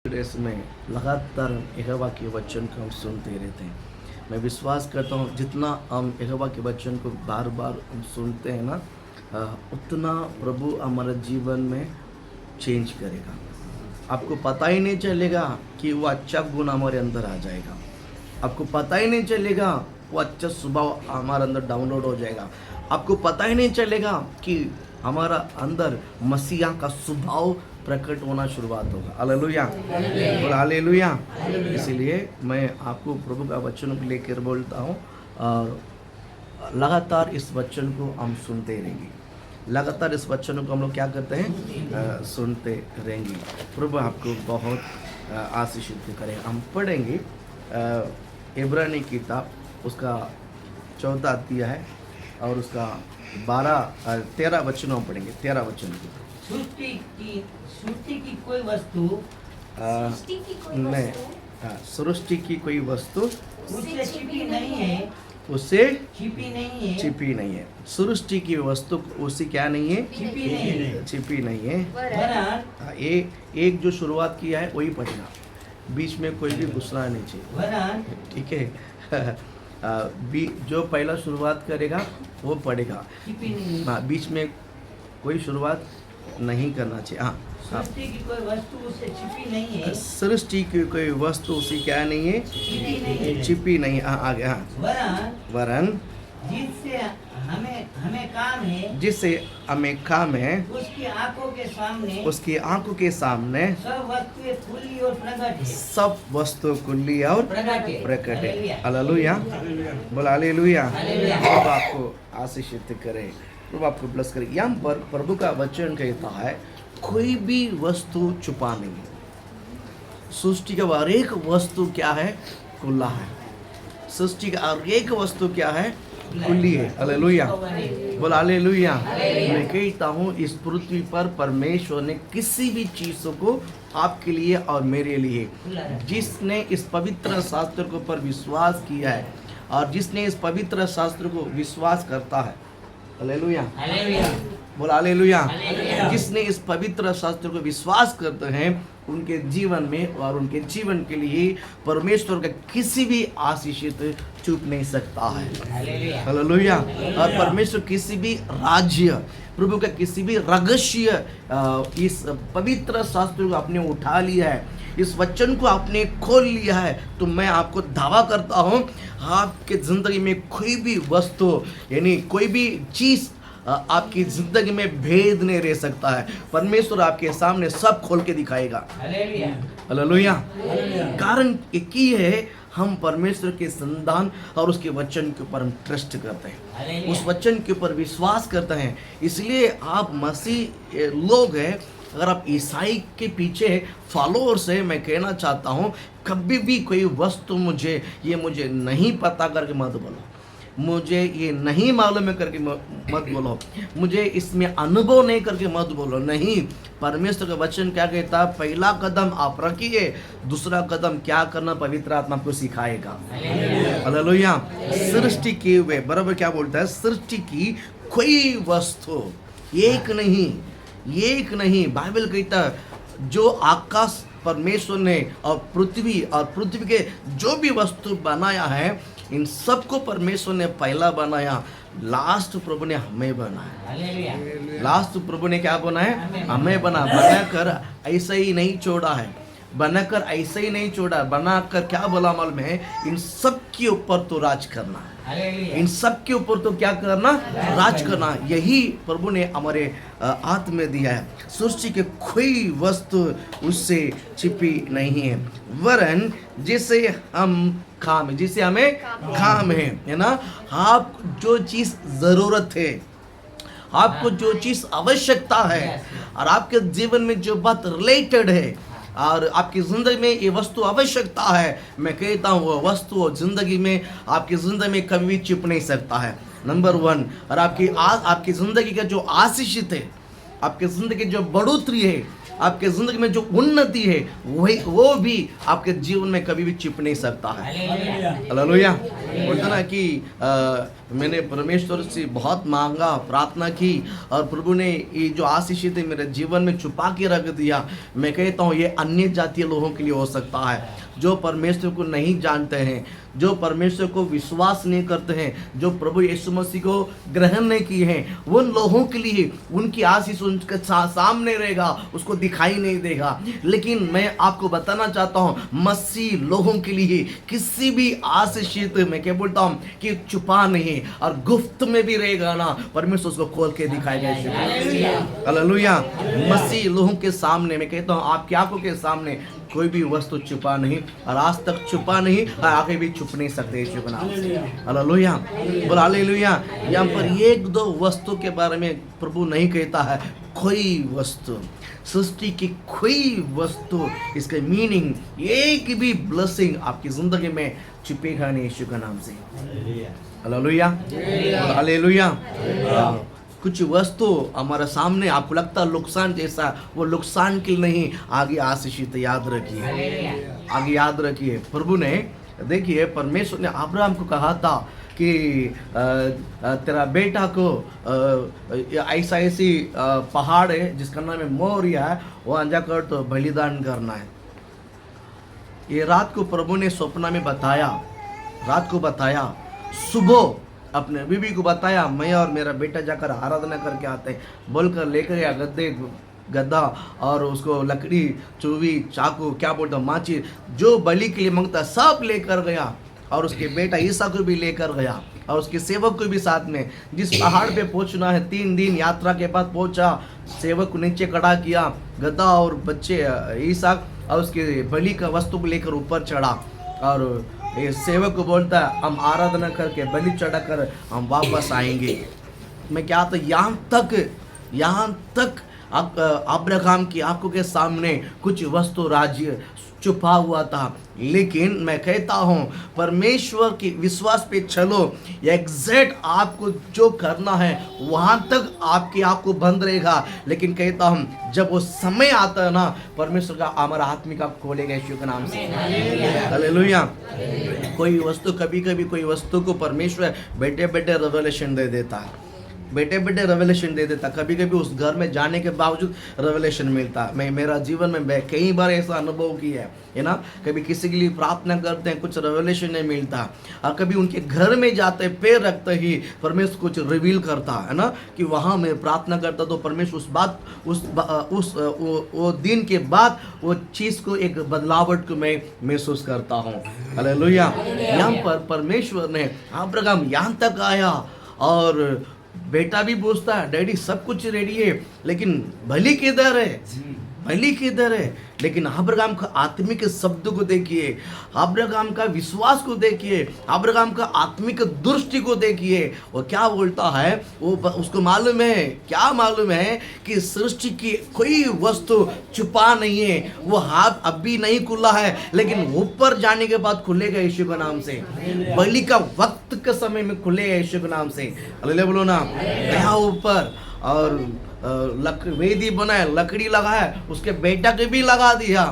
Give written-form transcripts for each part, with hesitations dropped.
Days में लगातार यहोवा के वचन को हम सुनते रहते हैं। मैं विश्वास करता हूँ जितना हम यहोवा के वचन को बार बार हम सुनते हैं ना, उतना प्रभु हमारे जीवन में चेंज करेगा। आपको पता ही नहीं चलेगा कि वो अच्छा गुण हमारे अंदर आ जाएगा। आपको पता ही नहीं चलेगा वो अच्छा स्वभाव हमारे अंदर डाउनलोड हो जाएगा। आपको पता ही नहीं चलेगा कि हमारा अंदर मसीहा का स्वभाव प्रकट होना शुरुआत होगा। Hallelujah, hallelujah. इसीलिए मैं आपको प्रभु का वचन को लेकर बोलता हूँ और लगातार इस वचन को हम सुनते रहेंगे। लगातार इस वचन को हम लोग क्या करते हैं, सुनते रहेंगे। प्रभु आपको बहुत आशीषित करें। हम पढ़ेंगे इब्रानी किताब उसका 14 अध्याय है और उसका 13 वचन हम पढ़ेंगे। 13 वचन की सृष्टि की कोई वस्तु सृष्टि की कोई वस्तु उससे छिपी नहीं है, उससे छिपी नहीं है। सृष्टि की वस्तु उससे क्या नहीं है, छिपी नहीं है। वरन एक जो शुरुआत किया है वही पढ़ेगा, बीच में कोई भी घुसना नहीं चाहिए, ठीक है। जो पहला शुरुआत करेगा वो पढ़ेगा, बीच में कोई शुरुआत नहीं करना चाहिए। हाँ, सृष्टि की कोई वस्तु उससे छिपी नहीं है, सृष्टि की कोई वस्तु उसी क्या नहीं है, छिपी नहीं। हाँ, आगे। हाँ, वरन जिससे हमें काम है, उसकी आंखों के सामने सब वस्तुएं खुली और प्रकट है। सब वस्तु खुली और प्रकट है। हालेलुया, बोल हालेलुया। प्रभु आपको आशीषित करे, प्रभु आपको ब्लेस करे। यहाँ पर प्रभु का वचन कहता है कोई भी वस्तु छुपा नहीं है। सृष्टि का हर एक वस्तु क्या है, खुला है। सृष्टि का हर एक वस्तु क्या है, खुली है। हालेलुया, बोल हालेलुया। मैं कहता हूँ इस पृथ्वी पर परमेश्वर ने किसी भी चीज़ों को आपके लिए और मेरे लिए, जिसने इस पवित्र शास्त्र के ऊपर विश्वास किया है और जिसने इस पवित्र शास्त्र को विश्वास करता है, हालेलुया, बोल हालेलुया। जिसने इस पवित्र शास्त्र को विश्वास करते हैं उनके जीवन में और उनके जीवन के लिए परमेश्वर का किसी भी आशीषित चूक नहीं सकता है। हालेलुया। और परमेश्वर किसी भी राज्य, प्रभु का किसी भी रहस्य इस पवित्र शास्त्र को आपने उठा लिया है, इस वचन को आपने खोल लिया है, तो मैं आपको दावा करता हूँ आपके जिंदगी में कोई भी वस्तु यानी कोई भी चीज़ आपकी जिंदगी में भेद नहीं रह सकता है। परमेश्वर आपके सामने सब खोल के दिखाएगा। हालेलुया। कारण एक ही है, हम परमेश्वर के संतान और उसके वचन के ऊपर हम ट्रस्ट करते हैं, उस वचन के ऊपर विश्वास करते हैं। इसलिए आप मसीह लोग हैं, अगर आप ईसाई के पीछे फॉलोअर्स है, मैं कहना चाहता हूँ कभी भी कोई वस्तु मुझे नहीं पता करके मत बोलो, मुझे ये नहीं मालूम है करके मत बोलो, मुझे इसमें अनुभव नहीं करके मत बोलो। नहीं, परमेश्वर का वचन क्या कहता है, पहला कदम आप रखिए, दूसरा कदम क्या करना पवित्र आत्मा आपको सिखाएगा। हालेलुया। सृष्टि किए हुए बराबर क्या बोलता है, सृष्टि की कोई वस्तु एक नहीं, बाइबल कहता है जो आकाश परमेश्वर ने और पृथ्वी के जो भी वस्तु बनाया है, इन सबको परमेश्वर ने पहला बनाया, लास्ट प्रभु ने हमें बनाया। लास्ट प्रभु ने क्या बनाया, हमें बनाकर ऐसा ही नहीं छोड़ा है, बनाकर ऐसे ही नहीं छोड़ा, बनाकर क्या बोला मालूम है, इन सब के ऊपर तो राज करना, इन सब के ऊपर तो क्या करना, राज करना। यही प्रभु ने हमारे हाथ में दिया है। सृष्टि के कोई वस्तु उससे छिपी नहीं है। वरन जिसे हमें काम है ना, आप जो चीज जरूरत है, आपको जो चीज आवश्यकता है और आपके जीवन में जो बात रिलेटेड है और आपकी ज़िंदगी में ये वस्तु आवश्यकता है, मैं कहता हूँ वो वस्तु और ज़िंदगी में आपकी ज़िंदगी में कभी भी छिप नहीं सकता है। नंबर 1। और आपकी ज़िंदगी का जो आशीषित है, आपकी ज़िंदगी जो बढ़ोतरी है, आपके जिंदगी में जो उन्नति है वही वो भी आपके जीवन में कभी भी छिप नहीं सकता है। हालेलुया। बोलता ना कि मैंने परमेश्वर से बहुत मांगा, प्रार्थना की और प्रभु ने ये जो आशीष थे मेरे जीवन में छुपा के रख दिया। मैं कहता हूँ ये अन्य जातीय लोगों के लिए हो सकता है, जो परमेश्वर को नहीं जानते हैं, जो परमेश्वर को विश्वास नहीं करते हैं, जो प्रभु यीशु मसीह को ग्रहण नहीं किए हैं, उन लोगों के लिए उनकी आशीष उनके सामने रहेगा, उसको दिखाई नहीं देगा। लेकिन मैं आपको बताना चाहता हूँ मसीह लोगों के लिए किसी भी आशीषित, मैं क्या बोलता हूँ कि छुपा नहीं और गुप्त में भी रहेगा ना, परमेश्वर उसको खोल के दिखाएगा। हालेलुया। मसीह लोगों के सामने, मैं कहता हूँ आपकी आंखों के सामने कोई भी वस्तु छुपा नहीं और आज तक छुपा नहीं और आगे भी छुप नहीं सकते यीशु के नाम से। हालेलुया। बोल हालेलुया। यहाँ पर एक दो वस्तु के बारे में प्रभु नहीं कहता है, कोई वस्तु, सृष्टि की कोई वस्तु, इसका मीनिंग एक भी ब्लेसिंग आपकी जिंदगी में छुपेगा नहीं यीशु के नाम से। हालेलुया। हालेलुया। कुछ वस्तु हमारे सामने आपको लगता है नुकसान जैसा, वो नुकसान के लिए नहीं, आगे आशीषित, याद रखिए, आगे याद रखिए। प्रभु ने, देखिए परमेश्वर ने अब्राहम को कहा था कि तेरा बेटा को ऐसा ऐसी पहाड़ है जिसका नाम है मोरिया है, वो अंजाकर तो बलिदान करना है। ये रात को प्रभु ने सपना में बताया, रात को बताया, सुबह अपने बीबी को बताया, मैं और मेरा बेटा जाकर आराधना करके आते हैं बोलकर लेकर गया गद्दा और उसको लकड़ी, चूवी, चाकू, क्या बोलता माची, जो बलि के लिए मांगता सब लेकर गया और उसके बेटा ईसा को भी लेकर गया और उसके सेवक को भी साथ में। जिस पहाड़ पे पहुंचना है 3 दिन यात्रा के बाद पहुंचा, सेवक को नीचे खड़ा किया, गद्दा और बच्चे ईसा और उसके बलि का वस्तु को लेकर ऊपर चढ़ा और ये सेवक को बोलता है हम आराधना करके बलि चढ़ाकर हम वापस आएंगे। मैं क्या था, यहाँ तक अब्राहम की आंखों के सामने कुछ वस्तु राज्य छुपा हुआ था। लेकिन मैं कहता हूँ परमेश्वर की विश्वास पे चलो, एग्जैक्ट आपको जो करना है वहाँ तक आपकी आँख को बंद रहेगा। लेकिन कहता हूँ जब वो समय आता है ना, परमेश्वर का हमारा आत्मिक आँख खोलेगा यीशु के नाम से। हालेलुया। कोई वस्तु, कभी कभी कोई वस्तु को परमेश्वर बैठे बैठे रेवलेशन दे देता है, बैठे बैठे रेवलेशन दे देता। कभी कभी उस घर में जाने के बावजूद रेवलेशन मिलता। मैं मेरा जीवन में कई बार ऐसा अनुभव किया है ना। कभी किसी के लिए प्रार्थना करते हैं, कुछ रेवलेशन नहीं मिलता, और कभी उनके घर में जाते पैर रखते ही परमेश्वर कुछ रिवील करता है ना, कि वहाँ मैं प्रार्थना करता तो परमेश्वर उस बात वो दिन के बाद वो चीज़ को एक बदलावट को मैं महसूस करता हूँ। हालेलुया। यहाँ पर परमेश्वर ने अब्राहम यहाँ तक आया और बेटा भी पूछता है डैडी सब कुछ रेडी है लेकिन बलि किधर है, बलि किधर है। लेकिन अब्राहम का आत्मिक शब्द को देखिए, अब्राहम का विश्वास को देखिए, अब्राहम का आत्मिक दृष्टि को देखिए। वो क्या बोलता है, वो उसको मालूम है, क्या मालूम है कि सृष्टि की कोई वस्तु छुपा नहीं है। वो हाथ अभी नहीं खुला है लेकिन ऊपर जाने के बाद खुलेगा यीशु के नाम से। बलि का वक्त के समय में खुलेगा यीशु के नाम से। हालेलुया बोलो ना। गया ऊपर और वेदी बनाया, लकड़ी लगाया, उसके बेटा के भी लगा दिया,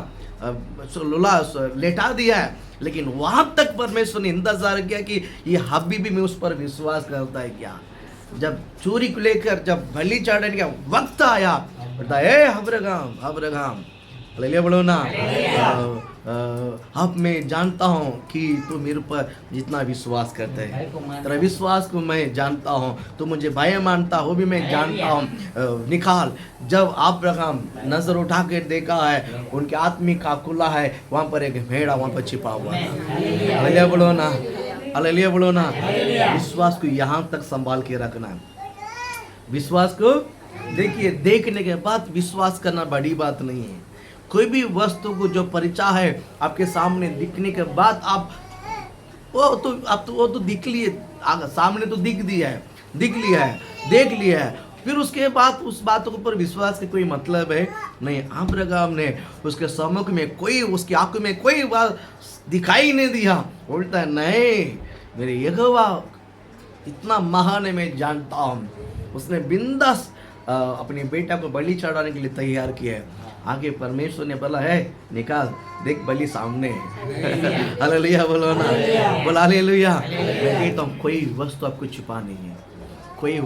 लेटा दिया है। लेकिन वहां तक परमेश्वर ने इंतजार किया कि ये अभी भी मैं उस पर विश्वास करता है क्या। जब चोरी को लेकर जब बलि चढ़ाने का वक्त आया, अब्राहम अब्राहम, हालेलुया बोलो ना। अब मैं जानता हूँ कि तू मेरे पर जितना विश्वास करता है, तेरा विश्वास को मैं जानता हूँ, तू मुझे भाई मानता हो भी मैं जानता हूँ। निकाल। जब अब्राहम नजर उठा कर देखा है, उनके आत्मिक का खुला है, वहाँ पर एक भेड़ा वहाँ पर छिपा हुआ है। हालेलुया बोलो ना, हालेलुया बोलो ना। विश्वास को यहाँ तक संभाल के रखना। विश्वास को देखिए, देखने के बाद विश्वास करना बड़ी बात नहीं है। कोई भी वस्तु को जो परिचय है आपके सामने दिखने के बाद आप वो तो दिख लिए, सामने तो दिख लिया है, देख लिया है, फिर उसके बाद उस बात के ऊपर विश्वास का कोई मतलब है नहीं। अब्राहम ने उसके सम्मुख में कोई, उसकी आंखों में कोई बात दिखाई नहीं दिया। बोलता है नहीं, मेरे यहोवा इतना महान है, मैं जानता हूँ। उसने बिंदास अपने बेटा को बलि चढ़ाने के लिए तैयार किया है। आगे परमेश्वर ने बोला है निकाल, देख बलि सामने है। हालेलुया बोलो ना, बोला हालेलुया। मैं कहता हूँ कोई वस्तु आपको छुपा नहीं है, कोई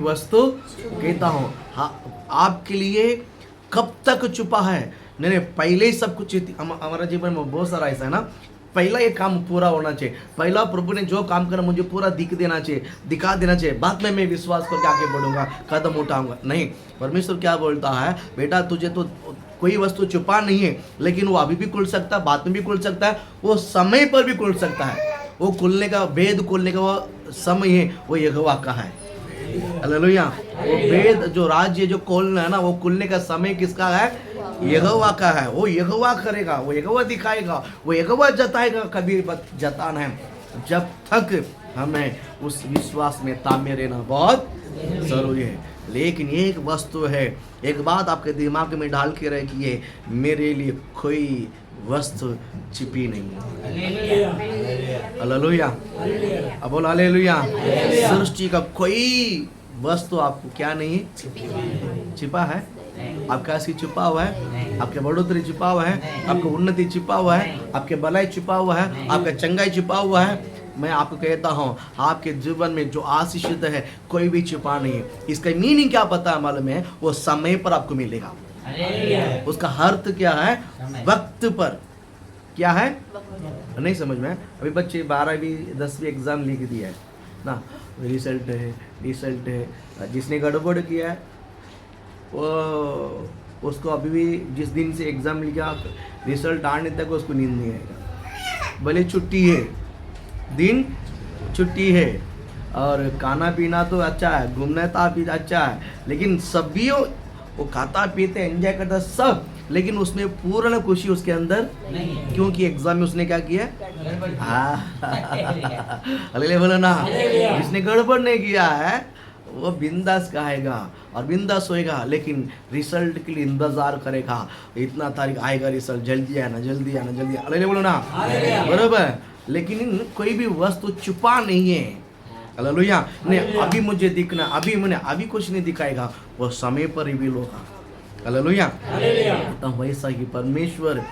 वस्तु कहता हूँ हाँ आपके लिए कब तक छुपा है। नहीं, पहले ही सब कुछ हमारा जीवन में बहुत सारा ऐसा है ना, पहला ये काम पूरा होना चाहिए, पहला प्रभु ने जो काम करा मुझे पूरा दिखा देना चाहिए, बाद में मैं विश्वास करके आगे बढ़ूंगा, कदम उठाऊंगा। नहीं, परमेश्वर क्या बोलता है, बेटा तुझे तो कोई वस्तु छुपा नहीं है, लेकिन वो अभी भी खुल सकता है, बाद में भी खुल सकता है, वो समय पर भी खुल सकता है। वो खुलने का भेद खोलने का वो समय है, वो यहोवा का है। हालेलुया। वो भेद जो राज्य जो खोलना है ना, वो खुलने का समय किसका है, यहोवा का है। वो यहोवा करेगा, वो यहोवा दिखाएगा, वो यहोवा जताएगा, कभी जताना है। जब तक हमें उस विश्वास में तामे रहना बहुत जरूरी है। लेकिन एक वस्तु है, एक बात आपके दिमाग में डाल के रखिए, मेरे लिए कोई वस्तु छिपी नहीं है। हालेलुया, अब बोल हालेलुया। सृष्टि का कोई वस्तु आपको क्या नहीं है, छिपा है। आपका आशीष छिपा हुआ है, आपके बढ़ोतरी छिपा हुआ है, आपका उन्नति छिपा हुआ है, आपके भलाई छिपा हुआ है, आपका चंगाई छिपा हुआ है। मैं आपको कहता हूँ आपके जीवन में जो आशीषित है कोई भी छिपा नहीं है। इसका मीनिंग क्या पता है मालूम है, वो समय पर आपको मिलेगा। उसका अर्थ क्या है, वक्त पर। क्या है नहीं समझ में। अभी बच्चे 12वीं 10वीं एग्जाम लिख दिया है ना, रिजल्ट है, जिसने गड़बड़ किया है वो उसको अभी भी जिस दिन से एग्जाम लिखा रिजल्ट आने तक उसको नींद नहीं आएगा। भले छुट्टी है, दिन छुट्टी है, और खाना पीना तो अच्छा है, घूमना था भी अच्छा है, लेकिन सभी वो खाता पीते एंजॉय करता सब, लेकिन उसमें पूर्ण खुशी उसके अंदर नहीं, क्योंकि एग्जाम में उसने क्या किया, अरे बोलो ना, जिसने गड़बड़ नहीं किया है वो बिंदास खाएगा और बिंदास होएगा, लेकिन रिजल्ट के लिए इंतजार करेगा। इतना तारीख आएगा रिजल्ट, जल्दी आना, अरे बोलो ना, बराबर। लेकिन कोई भी वस्तु छुपा नहीं है। हालेलुया। नहीं अभी मुझे दिखना, अभी कुछ नहीं दिखाएगा, वो समय पर रिवील होगा। हालेलुया। तो वैसा ही परमेश्वर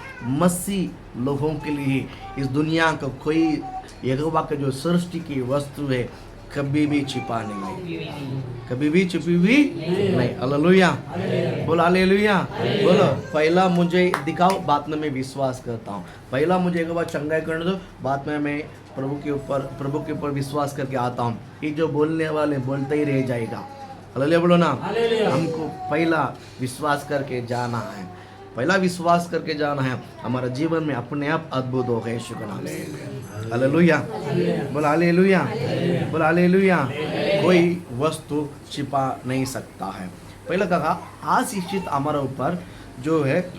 मसीह लोगों के लिए इस दुनिया का कोई यहोवा का जो सृष्टि की वस्तु है कभी भी छिपा नहीं है, कभी भी छुपी हुई नहीं। हालेलुया, बोलो हालेलुया। बोलो पहला मुझे दिखाओ, बाद में मैं विश्वास करता हूँ। पहला मुझे यहोवा चंगाई करने दो, बाद में मैं प्रभु के ऊपर विश्वास करके आता हूँ। ये जो बोलने वाले बोलते ही रह जाएगा। हालेलुया बोलो ना। हमको पहला विश्वास करके जाना है, पहला विश्वास करके जाना है। हमारा जीवन में अपने आप अद्भुत हो गए। शुक्र हालेलुया, बोल हालेलुया, बोल हालेलुया। कोई वस्तु छिपा नहीं सकता है। पहला कहा आशीषित हमारा ऊपर जो है,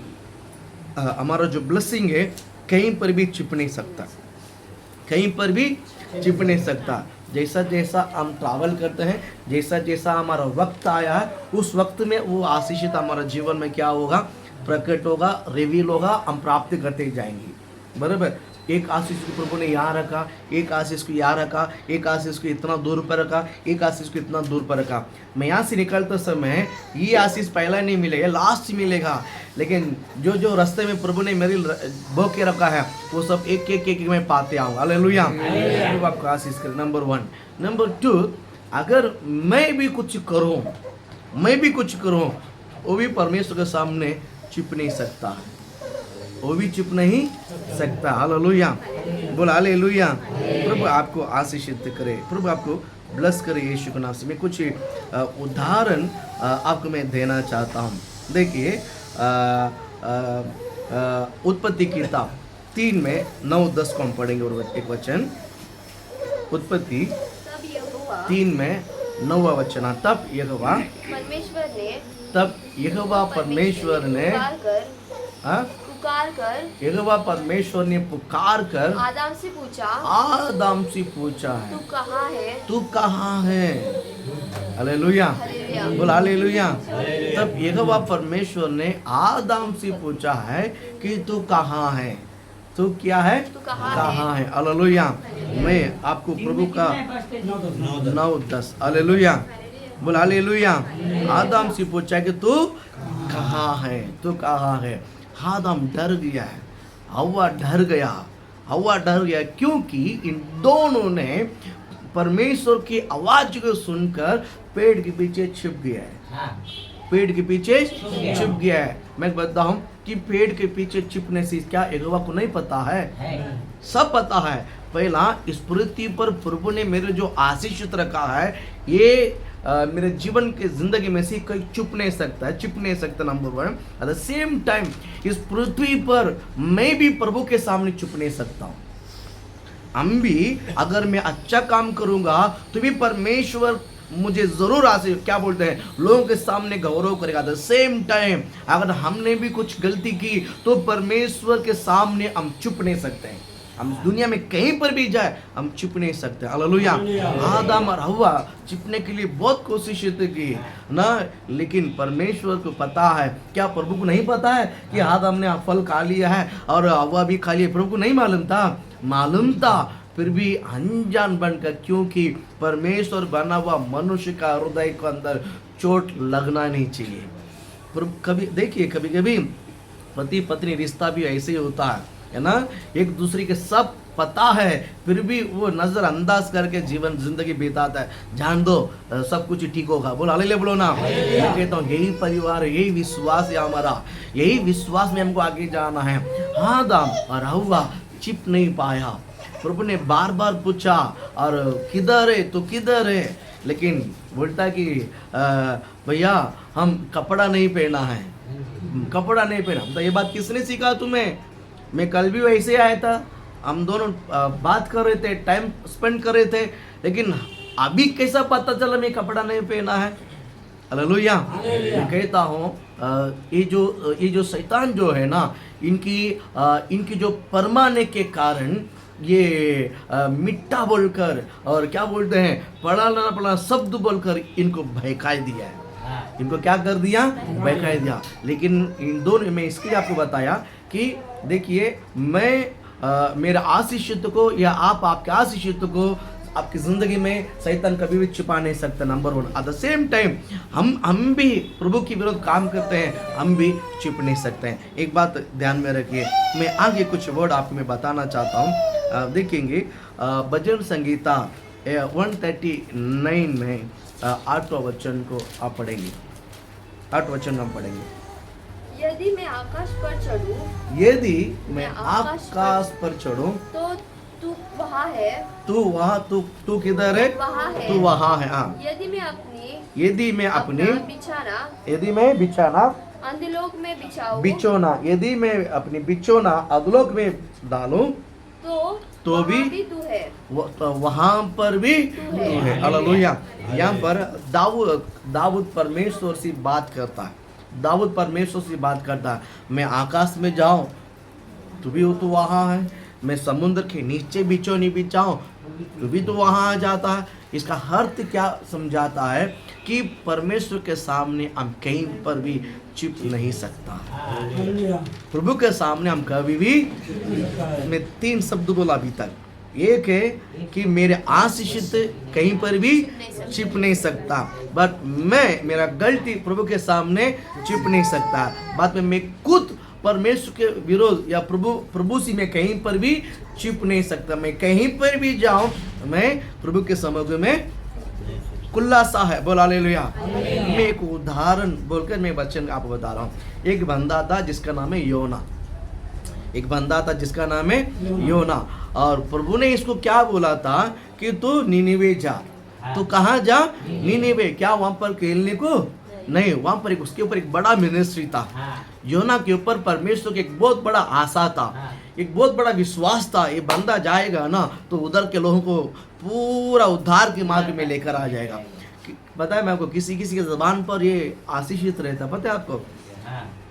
हमारा जो ब्लेसिंग है कहीं पर भी छिप नहीं सकता, कहीं पर भी छिप नहीं सकता। जैसा जैसा हम ट्रैवल करते हैं, जैसा जैसा हमारा वक्त आया है, उस वक्त में वो आशीषित हमारा जीवन में क्या होगा, प्रकट होगा, रिवील होगा, हम प्राप्त करते जाएंगे। बराबर। एक आशीष को प्रभु ने यहाँ रखा, एक आशीष को यहाँ रखा, एक आशीष को इतना दूर पर रखा, एक आशीष को इतना दूर पर रखा। मैं यहाँ से निकलते समय ये आशीष पहला नहीं मिलेगा, लास्ट मिलेगा, लेकिन जो जो रास्ते में प्रभु ने मेरी बो के रखा है वो सब एक एक मैं पाते आऊँगा। हालेलुया। आपको आशीष करें। नंबर 1। नंबर 2, अगर मैं भी कुछ करूँ वो भी परमेश्वर के सामने छिप नहीं सकता है, वो भी चुप नहीं सकता। हालेलुया, बोल हालेलुया। प्रभु आपको आशीषित करे, प्रभु आपको ब्लेस करे यीशु के नाम से। मैं कुछ उदाहरण आपको मैं देना चाहता हूँ। देखिए उत्पत्ति की किताब 3 में 9-10 को हम पढ़ेंगे और एक वचन। उत्पत्ति 3 में 9वां वचन। तब यहोवा परमेश्वर ने यहोवा परमेश्वर ने पुकार कर आदम से पूछा है, तू कहाँ है? हालेलुया, बोल हालेलुया। तब यहोवा परमेश्वर ने आदम से पूछा है कि तू कहाँ है, तू क्या है, कहाँ है? हालेलुया। मैं आपको प्रभु का 9-10, हालेलुया, बोल हालेलुया। आदम से पूछा कि तू कहाँ है, तू कहाँ है। आदम डर गया है, हव्वा डर गया क्योंकि इन दोनों ने परमेश्वर की आवाज को सुनकर पेड़ के पीछे छिप गया है। हाँ, पेड़ के पीछे गया। छिप गया है। मैं बताता हूँ कि पेड़ के पीछे छिपने से क्या यहोवा को नहीं पता है? है। सब पता है। पहला, इस पृथ्वी पर प्रभु ने मेरे जो आशीषित रखा है, ये मेरे जीवन के जिंदगी में से कोई छिप नहीं सकता। Number one. At the same time इस पृथ्वी पर मैं भी प्रभु के सामने छुप नहीं सकता हूँ। हम भी अगर मैं अच्छा काम करूंगा तो भी परमेश्वर मुझे जरूर क्या बोलते हैं, लोगों के सामने गौरव करेगा। द सेम टाइम अगर हमने भी कुछ गलती की तो परमेश्वर के सामने हम छुप नहीं सकते हैं। हम दुनिया में कहीं पर भी जाए हम छुप नहीं सकते। हालेलुया। आदम और हव्वा छिपने के लिए बहुत कोशिश की ना, लेकिन परमेश्वर को पता है। क्या प्रभु को नहीं पता है कि आदम ने फल खा लिया है और हव्वा भी खा लिया? प्रभु को नहीं मालूम था, फिर भी अनजान बनकर, क्योंकि परमेश्वर बना हुआ मनुष्य का हृदय के अंदर चोट लगना नहीं चाहिए। कभी देखिए, कभी कभी पति पत्नी रिश्ता भी ऐसे ही होता है ना, एक दूसरे के सब पता है फिर भी वो नजरअंदाज करके जीवन जिंदगी बिताता है। जान दो सब कुछ ठीक होगा। बोलो हालेलुया, बोलो ना। मैं कहता हूँ यही परिवार, यही विश्वास है हमारा, यही विश्वास में हमको आगे जाना है। आदम और हव्वा छिप नहीं पाया। प्रभु ने बार बार पूछा और किधर है तो किधर है, लेकिन बोलता कि भैया हम कपड़ा नहीं पहना है, कपड़ा नहीं पहना। तो ये बात किसने सिखा तुम्हें? मैं कल भी वैसे आया था, हम दोनों बात कर रहे थे, टाइम स्पेंड कर रहे थे, लेकिन अभी कैसा पता चला मैं कपड़ा नहीं पहना है? हालेलुया। मैं कहता हूँ ये जो शैतान जो है ना, इनकी जो परमाने के कारण ये मिट्टा बोलकर और क्या बोलते हैं, पढ़ा शब्द बोलकर इनको बहका दिया है। इनको क्या कर दिया? बहका दिया। लेकिन इन दोनों में इसलिए आपको बताया कि देखिए, मैं मेरे आशीषित को या आपके आशीषित को आपकी जिंदगी में शैतान कभी भी छुपा नहीं सकता। Number one. At the same time हम भी प्रभु के विरुद्ध काम करते हैं, हम भी छुप नहीं सकते हैं। एक बात ध्यान में रखिए, मैं आगे कुछ वर्ड आपको मैं बताना चाहता हूँ। देखेंगे भजन संगीता 139 में 8वां वचन को आप पढ़ेंगे। 8 वचन हम पढ़ेंगे। यदि मैं आकाश पर चढ़ूं, यदि मैं आकाश पर चढ़ूं, तो तू वहाँ है। तू किधर है? वहाँ है। तू वहाँ है। हाँ। यदि मैं अपने बिछाना बिछाना अंधलोक में बिछाऊं, बिछोना, यदि मैं अपनी बिछोना अधोलोक में डालूं, तो वहाँ भी तू है। तो वहाँ पर भी तू है। हालेलुया। यहाँ पर दाऊद परमेश्वर से बात करता है। दाऊद परमेश्वर से बात करता है, मैं आकाश में जाऊं तू भी तो वहाँ है, मैं समुद्र के नीचे बिछो नहीं बिछाऊं तू भी तो वहाँ आ जाता है। इसका अर्थ क्या समझाता है कि परमेश्वर के सामने हम कहीं पर भी छिप नहीं सकता। प्रभु के सामने हम कभी भी, मैं 3 शब्द बोला अभी तक। एक है कि मेरे आशीषित कहीं पर भी छिप नहीं सकता, बट मेरा गलती प्रभु के सामने छिप नहीं सकता। बाद में मैं खुद परमेश्वर के विरोध या प्रभु से मैं कहीं पर भी छिप नहीं सकता। मैं कहीं पर भी जाऊं, मैं प्रभु के समक्ष में खुलासा है। बोल हालेलुया। मैं एक उदाहरण बोलकर मैं वचन आपको बता रहा हूँ। एक बंदा था जिसका नाम है योना, और प्रभु ने इसको क्या बोला था कि तू नीनिवे जा। तो कहाँ जा? नीनिवे। क्या वहां पर खेलने को नहीं, वहां पर उसके ऊपर एक बड़ा मिनिस्ट्री था। योना के ऊपर परमेश्वर की एक बहुत बड़ा आशा था, एक बहुत बड़ा विश्वास था। ये बंदा जाएगा ना तो उधर के लोगों को पूरा उद्धार के मार्ग में लेकर आ जाएगा। पता है मैं आपको, किसी किसी के जबान पर ये आशीषित रहता, पता है आपको?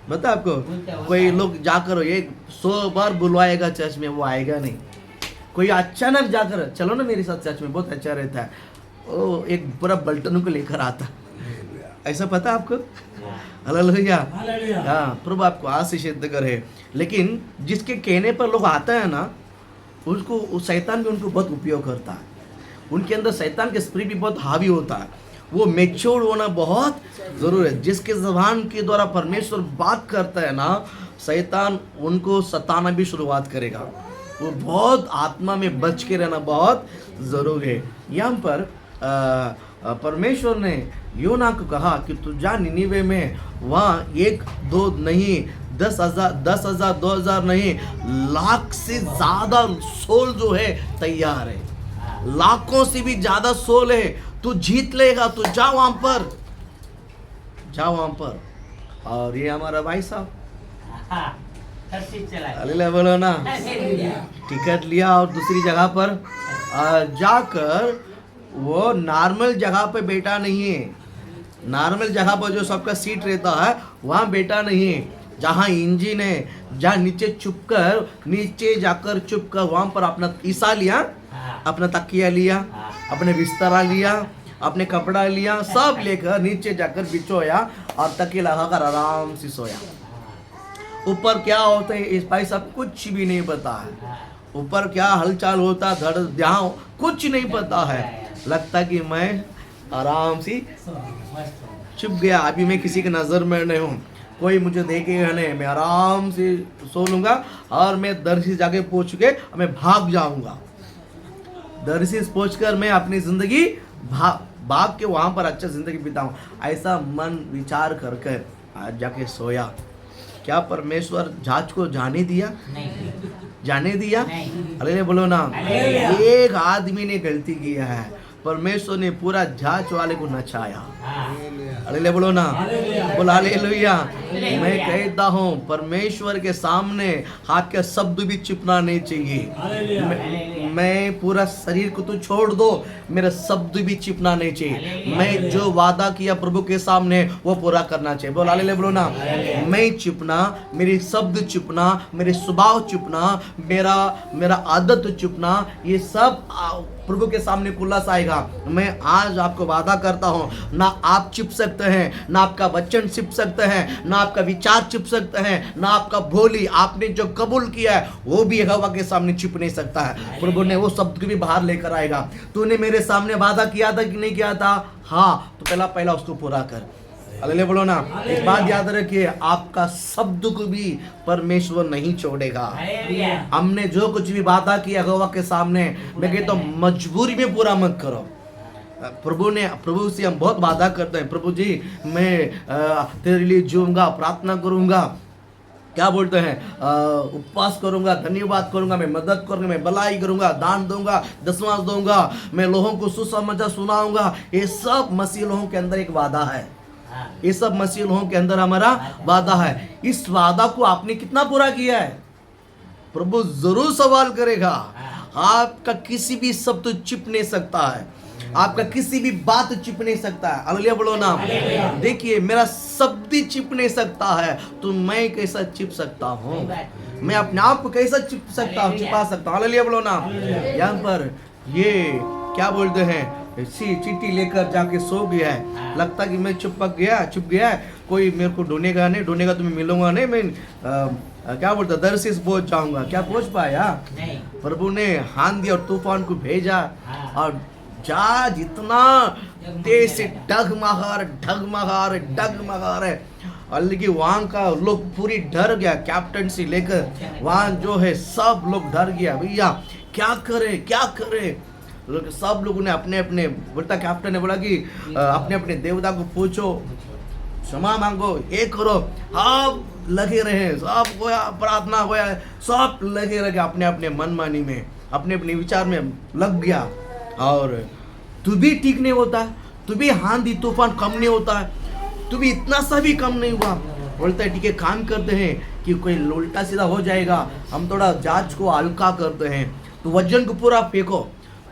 बता आपको, कोई लोग जाकर ये 100 बार बुलवाएगा चर्च में, वो आएगा नहीं। कोई अचानक जाकर चलो ना मेरे साथ चर्च में, बहुत अच्छा रहता है, वो एक पूरा बल्टन को लेकर आता, ऐसा पता है आपको? हालेलुया। हाँ, प्रभु आपको आशीषित करे। लेकिन जिसके कहने पर लोग आते हैं ना, उसको शैतान भी उनको बहुत उपयोग करता है। उनके अंदर शैतान के स्पिरिट भी बहुत हावी होता है। वो मेच्योर होना बहुत जरूरी है। जिसके जबान के द्वारा परमेश्वर बात करता है ना, शैतान उनको सताना भी शुरुआत करेगा। वो बहुत आत्मा में बच के रहना बहुत जरूरी है। यहाँ पर परमेश्वर ने योना को कहा कि तू जा निनीवे में, वहाँ 1-2 नहीं 10,000 2,000 नहीं, लाख से ज्यादा सोल जो है तैयार है। लाखों से भी ज्यादा सोल है, तू जीत लेगा। तू जा वहां पर, जा वहां पर। और ये हमारा भाई साहब हालेलुया बोलो ना, टिकट लिया और दूसरी जगह पर जाकर, वो नॉर्मल जगह पे बैठा नहीं है। नॉर्मल जगह पर जो सबका सीट रहता है वहाँ बैठा नहीं है। जहाँ इंजन है, जहाँ नीचे जाकर चुप कर वहाँ पर अपना ईसा लिया, अपना तकिया लिया, अपने बिस्तरा लिया, अपने कपड़ा लिया, सब लेकर नीचे जाकर बिछोया और तकिया लगाकर आराम से सोया। ऊपर क्या होता है इस भाई साहब कुछ भी नहीं पता है। ऊपर क्या हलचल होता धड़ यहाँ कुछ नहीं पता है। लगता कि मैं आराम से चुप गया, अभी मैं किसी की नज़र में नहीं हूँ, कोई मुझे देखेगा नहीं, मैं आराम से सो लूँगा और मैं दर्शी जाके पहुँच के मैं भाग जाऊँगा। दर्शी पहुँच कर मैं अपनी ज़िंदगी भाग के वहाँ पर अच्छा ज़िंदगी बिताऊँ, ऐसा मन विचार करके आज जाके सोया। क्या परमेश्वर जांच को जाने दिया? नहीं, जाने दिया? अरे बोलो ना, एक आदमी ने गलती किया है, परमेश्वर ने पूरा जांच वाले को नचाया। अरे बोलो ना, बोला हालेलुया। मैं कहता हूँ परमेश्वर के सामने आपके शब्द भी छिपना नहीं चाहिए। मैं पूरा शरीर को तो छोड़ दो, मेरा शब्द भी छिपना नहीं चाहिए। मैं जो वादा किया प्रभु के सामने वो पूरा करना चाहिए। बोला हालेलुया बोलो ना। मैं छिपना, मेरे शब्द छिपना, मेरे स्वभाव छिपना, मेरा आदत छिपना, ये सब प्रभु के सामने खुलासा आएगा। मैं आज आपको वादा करता हूँ, ना आप छिप सकते हैं, ना आपका वचन छिप सकते हैं, ना आपका विचार छिप सकते हैं, ना आपका बोली आपने जो कबूल किया है वो भी यहोवा के सामने छिप नहीं सकता है। प्रभु ने वो शब्द को भी बाहर लेकर आएगा। तूने मेरे सामने वादा किया था कि नहीं किया था? हाँ, तो पहला उसको पूरा कर। हालेलुया बोलो ना। एक बात याद रखिए, आपका शब्द को भी परमेश्वर नहीं छोड़ेगा। हमने जो कुछ भी वादा किया यहोवा के सामने, मैं कहता हूँ मजबूरी में पूरा मत करो। प्रभु से हम बहुत वादा करते हैं, प्रभु जी मैं तेरे लिए जीऊंगा, प्रार्थना करूंगा, क्या बोलते हैं, उपवास करूंगा, धन्यवाद करूंगा, मैं मदद करूंगा, मैं भलाई करूंगा, दान दूंगा, दशमांश दूंगा, मैं लोगों को सुसमाचार सुनाऊंगा। ये सब मसीह लोगों के अंदर एक वादा है। ये सब मसीह लोगों के अंदर हमारा वादा है। इस वादा को आपने कितना पूरा किया है? प्रभु जरूर सवाल करेगा। आपका किसी भी शब्द छिप नहीं सकता है, आपका किसी भी बात छिप नहीं सकता है। हालेलुया बोलो ना। देखिए, मेरा शब्द ही छिप नहीं सकता है, तो मैं कैसा छिप सकता हूँ? मैं अपने आप को कैसा छिप सकता हूँ, छिपा सकता हूँ? हालेलुया बोलो ना। यहाँ पर ये क्या बोलते हैं, चिट्ठी लेकर जाके सो गया है। लगता कि मैं छुप गया है, कोई मेरे को ढूंढेगा तो मैं मिलूंगा नहीं, मैं क्या बोलता दर्शिस पहुंच जाऊंगा। क्या पहुंच पाया? प्रभु ने आंधी और तूफान को भेजा और जहाज इतना तेज से डगमगा रहे, हालांकि वहाँ का लोग पूरी डर गया, कैप्टन से लेकर वहाँ जो है सब लोग डर गया। भैया क्या करे। सब लोगों ने अपने बोलता, कैप्टन ने बोला कि अपने अपने देवता को पूछो, क्षमा मांगो, ये करो। आप लगे रहे, सब गोया प्रार्थना गोया, सब लगे रहे अपने अपने मनमानी में, अपने अपने विचार में लग गया। और तू भी ठीक नहीं होता, तू भी आंधी तूफान कम नहीं होता है, तू भी इतना सा भी कम नहीं हुआ। बोलता है ठीक है, काम करते हैं कि कोई उल्टा सीधा हो जाएगा, हम थोड़ा जांच को हल्का करते हैं। तो वजन को पूरा फेंको,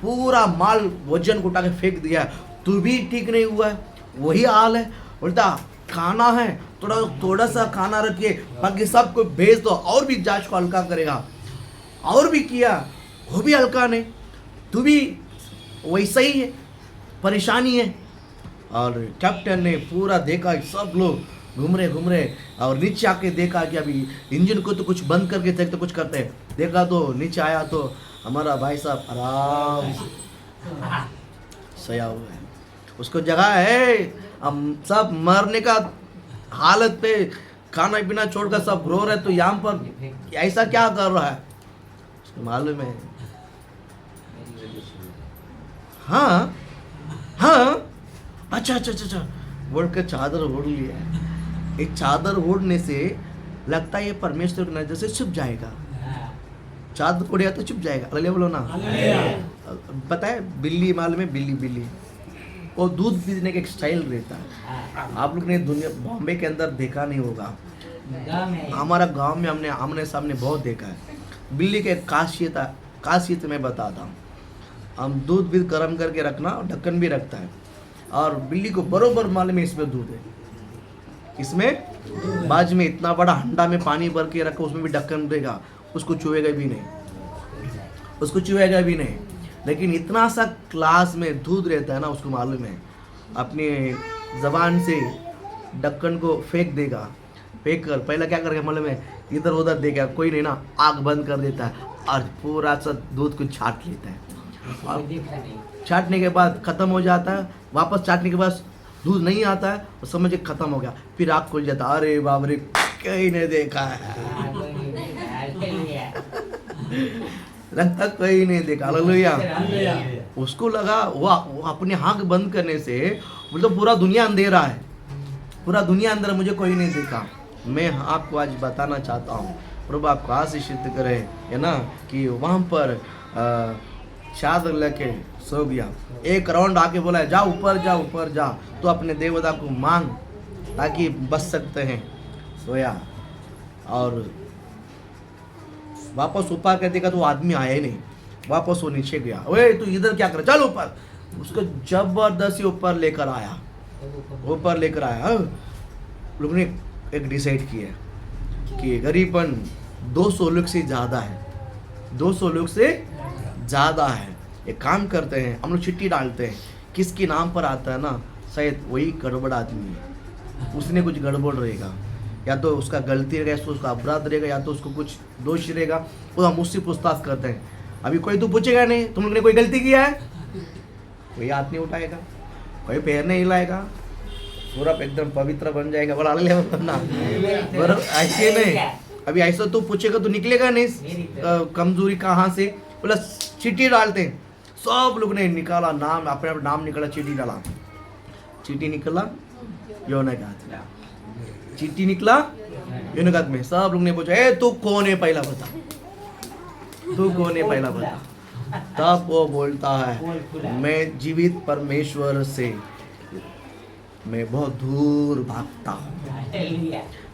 पूरा माल वजन को उठा के फेंक दिया, तू भी ठीक नहीं हुआ है, वही हाल है। बोलता खाना है, थोड़ा सा खाना रखिए, बाकी सबको भेज दो, और भी जांच को हल्का करेगा। और भी किया, वो भी हल्का नहीं, तू भी वैसा ही है, परेशानी है। और कैप्टन ने पूरा देखा, सब लोग घूम रहे और नीचे आके देखा कि अभी इंजन को तो कुछ बंद करके थे तो कुछ करते हैं। देखा तो नीचे आया तो हमारा भाई साहब आराम से सोया हुआ है। उसको जगह है, हम सब मरने का हालत पे खाना पीना छोड़कर सब रो रहे, तो यहाँ पर ऐसा क्या कर रहा है? उसको मालूम है। हाँ हाँ, अच्छा अच्छा अच्छा अच्छा, बोल कर चादर ओढ़ लिया है। एक चादर ओढ़ने से लगता है ये परमेश्वर की नजर से छुप जाएगा। चादर ओढ़िया तो छुप जाएगा। अल्लाह बोलो ना। पता है बिल्ली, मालूम है बिल्ली, बिल्ली वो दूध पीने का एक स्टाइल रहता है। आप लोग ने दुनिया बॉम्बे के अंदर देखा नहीं होगा, हमारा गांव में हमने आमने सामने बहुत देखा है। बिल्ली के खासियत मैं बताता हूँ। हम दूध भी गर्म करके रखना, ढक्कन भी रखता है, और बिल्ली को बरोबर मालूम है इसमें दूध है, इसमें बाज में इतना बड़ा हंडा में पानी भर के रखो, उसमें भी ढक्कन देगा, उसको छुएगा भी नहीं, उसको छुएगा भी नहीं। लेकिन इतना सा क्लास में दूध रहता है ना, उसको मालूम है अपनी जबान से ढक्कन को फेंक देगा। फेंक कर पहले क्या करेगा मालूम है, इधर उधर देगा, कोई नहीं ना, आग बंद कर देता है और पूरा सा दूध को छाट लेता है। और छाटने के बाद खत्म हो जाता है, वापस छाटने के बाद दूध नहीं आता है, तो समझे खत्म हो गया। फिर आग खुल जाता है, अरे बाप रे कहीं नहीं देखा है, लगता कोई नहीं देखा। हालेलुया। उसको लगा वो अपने आंख बंद करने से मतलब पूरा दुनिया अंधेरा है, पूरा दुनिया अंदर, मुझे कोई नहीं देखा। मैं आपको आज बताना चाहता हूँ, प्रभु आपको आशीषित करे, है ना, कि वहाँ पर चादर लेके सो गया। एक राउंड आके बोला जा ऊपर जा, ऊपर जा, तो अपने देवता को मांग ताकि बच सकते हैं। सोया और वापस ऊपर कर देखा तो वो आदमी आया ही नहीं, वापस वो नीचे गया। ओए तू इधर क्या कर, चल ऊपर। उसको जबरदस्ती ऊपर लेकर आया, ऊपर लेकर आया। लोगों ने एक डिसाइड किया कि गरीबन 200 लोग से ज़्यादा है, 200 लोग से ज़्यादा है। एक काम करते हैं, हम लोग चिट्ठी डालते हैं, किसके नाम पर आता है ना, शायद वही गड़बड़ आदमी है, उसने कुछ गड़बड़ रहेगा, या तो उसका गलती रहेगा, या तो उसका अपराध रहेगा, या तो उसको कुछ दोष रहेगा, तो हम उससे पूछताछ करते हैं। अभी कोई तो पूछेगा नहीं तुम लोग ने कोई गलती किया है, कोई हाथ नहीं उठाएगा, कोई पैर नहीं हिलाएगा, पूरा एकदम पवित्र बन जाएगा। बोला ना बराबर, ऐसे नहीं। अभी ऐसा तो पूछेगा तो निकलेगा नहीं कमजोरी कहाँ से। बोला चिट्ठी डालते हैं, सब लोग ने निकाला नाम, अपने अपना नाम निकाला, चिट्ठी डाला, चिट्ठी निकला यौना का हाथ, चिट्ठी निकला यौना का हाथ में। सब लोग ने पूछा ए तू कौन है पहला बता, तू कौन है पहला बता। तब वो बोलता है मैं जीवित परमेश्वर से मैं बहुत दूर भागता हूँ,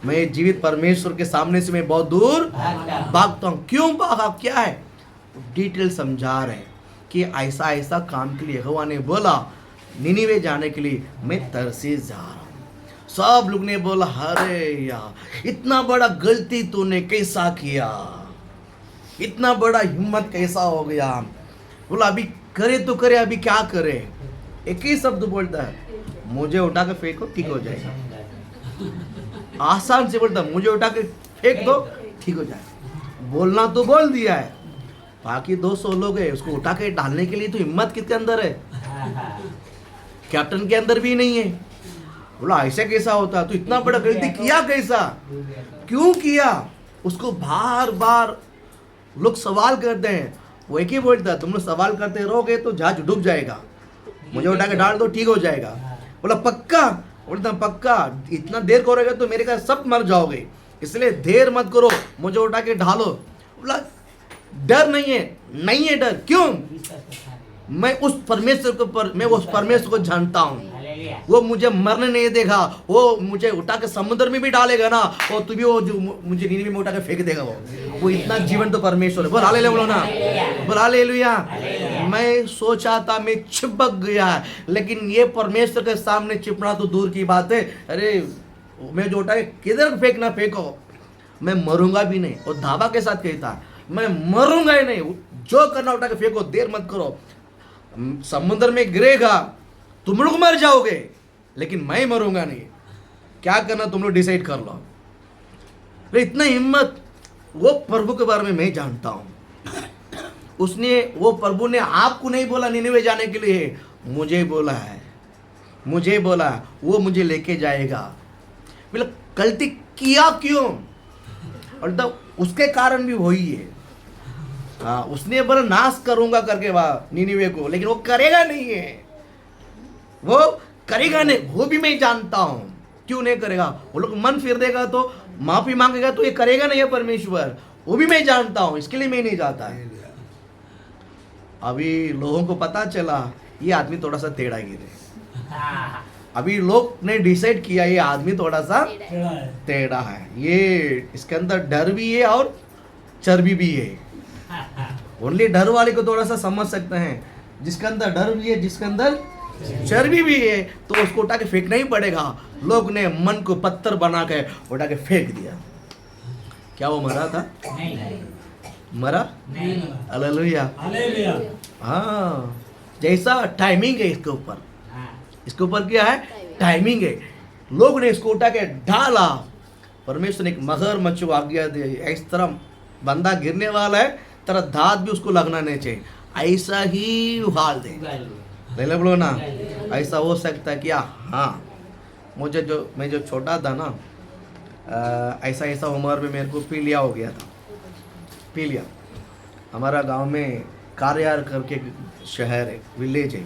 मैं जीवित परमेश्वर के सामने से मैं बहुत दूर भागता हूँ। क्यों भागा, क्या है, डिटेल समझा रहे कि ऐसा ऐसा काम के लिए यहोवा ने बोला, निनीवे जाने के लिए मैं तरसीस जा रहा हूँ। सब लोग ने बोला अरे यार इतना बड़ा गलती तूने कैसा किया, इतना बड़ा हिम्मत कैसा हो गया। बोला अभी करे तो करे, अभी क्या करे। एक ही शब्द बोलता है मुझे उठा के फेंको ठीक हो जाएगा, आसान से बोलता मुझे उठा के फेंक दो ठीक हो जाएगा। बोलना तो बोल दिया है, बाकी 200 लोग है, उसको उठा के डालने के लिए तो हिम्मत किसके अंदर है, कैप्टन के अंदर भी नहीं है। बोला ऐसा कैसा होता, तो इतना बड़ा गलती किया कैसा, क्यों किया। उसको बार बार लोग सवाल करते हैं, वो एक ही बोलता है तुम लोग सवाल करते रहोगे तो जहाज डूब जाएगा, मुझे उठा के डाल दो ठीक हो जाएगा। बोला पक्का, बोलता पक्का, इतना देर करोगे तो मेरे का सब मर जाओगे, इसलिए देर मत करो, मुझे उठा के ढालो। बोला डर नहीं है, नहीं है डर, क्यों, मैं उस परमेश्वर को जानता हूँ, वो मुझे मरने नहीं देगा, वो मुझे उठा के समुद्र में भी डालेगा ना, और तू भी वो जो मुझे नीचे में उठा के फेंक देगा, वो इतना जीवन तो परमेश्वर है। बोल हालेलुया, बोलो ना, बोल हालेलुया। मैं सोचा था मैं चिपक गया, लेकिन ये परमेश्वर के सामने चिपना तो दूर की बात है। अरे मैं जो उठा के किधर फेंकना फेंको, मैं मरूंगा भी नहीं। और धावा के साथ कहता मैं मरूंगा ही नहीं, जो करना उठा के फेंको, देर मत करो, समुद्र में गिरेगा तुम लोग मर जाओगे, लेकिन मैं मरूंगा नहीं, क्या करना तुम लोग डिसाइड कर लो। तो इतना हिम्मत वो प्रभु के बारे में मैं जानता हूं, उसने वो प्रभु ने आपको नहीं बोला निनिवे जाने के लिए, मुझे बोला है। मुझे बोला वो मुझे लेके जाएगा। मतलब गलती किया क्यों? और तब उसके कारण भी वही है। हाँ, उसने बोला नाश करूंगा करके वाह निनिवे को, लेकिन वो करेगा नहीं है, वो करेगा नहीं, वो भी मैं जानता हूं क्यों नहीं करेगा। वो लोग मन फिर देगा तो माफी मांगेगा तो ये करेगा नहीं है परमेश्वर, वो भी मैं जानता हूं, इसके लिए मैं नहीं जाता है। अभी लोगों को पता चला ये आदमी थोड़ा सा टेढ़ा गिरे। अभी लोग ने डिसाइड किया ये आदमी थोड़ा सा टेढ़ा है, ये इसके अंदर डर भी है और चर्बी भी है। ओनली डर वाले को थोड़ा सा समझ सकते हैं, जिसके अंदर डर भी है, जिसके अंदर चर्बी भी है, तो उसको उठा के फेंकना ही पड़ेगा। लोग ने मन को पत्थर बना के उठा के फेंक दिया। क्या वो मरा था? मरा? हालेलुया। हाँ, जैसा टाइमिंग है इसके ऊपर, इसके ऊपर क्या है? टाइमिंग है। लोग ने इसको उठा के डाला, परमेश्वर ने एक मगरमच्छ को आज्ञा दी, इस तरह बंदा गिरने वाला है, तेरा दांत भी उसको लगना नहीं चाहिए, ऐसा ही उखाड़ दे। ले बोलो ना, ऐसा हो सकता है क्या? हाँ, मुझे मैं जो छोटा था ना, ऐसा उम्र में मेरे को पीलिया हो गया था। पीलिया, हमारा गांव में कार्यार करके एक शहर है, विलेज है,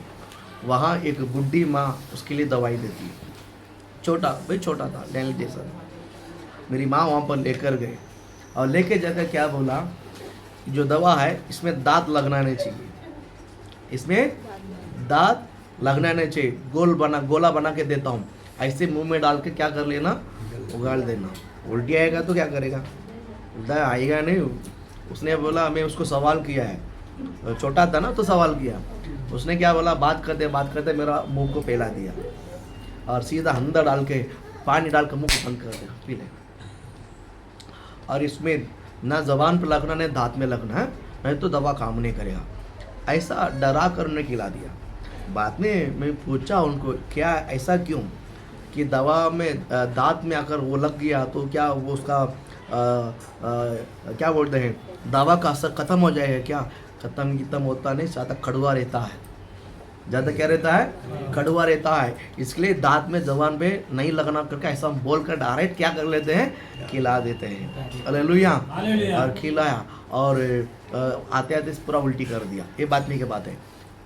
वहाँ एक बुढ़ी माँ उसके लिए दवाई देती है। छोटा था, डायलिटेशन। मेरी माँ वहाँ पर लेकर गए और लेके जाकर क्या बोला, जो दवा है इसमें दांत लगना नहीं चाहिए, इसमें दांत लगना नहीं चाहिए, गोला बना के देता हूँ, ऐसे मुंह में डाल के क्या कर लेना, उगाड़ देना। उल्टी आएगा तो क्या करेगा? उल्टा आएगा नहीं। उसने बोला, मैं उसको सवाल किया है, छोटा था ना तो सवाल किया। उसने क्या बोला, बात करते मेरा मुंह को फैला दिया और सीधा अंदर डाल के पानी डाल के मुंह को बंद कर दिया, पी ले। और इसमें ना जबान पर लगना नहीं दांत में लगना है, नहीं तो दवा काम नहीं करेगा। ऐसा डरा कर उन्हें खिला दिया। बाद में मैं पूछा उनको, क्या ऐसा क्यों कि दवा में दांत में आकर वो लग गया तो क्या वो उसका क्या बोलते हैं, दवा का असर खत्म हो जाएगा क्या? खत्म होता नहीं, ज़्यादा कड़वा रहता है। ज़्यादा क्या रहता है? कड़वा रहता है। इसलिए दांत में जबान पे नहीं लगना करके ऐसा बोल कर डायरेक्ट क्या कर लेते हैं, खिला देते हैं। हालेलुया। और खिलाया और आते आते पूरा उल्टी कर दिया। ये बात नहीं की बात है।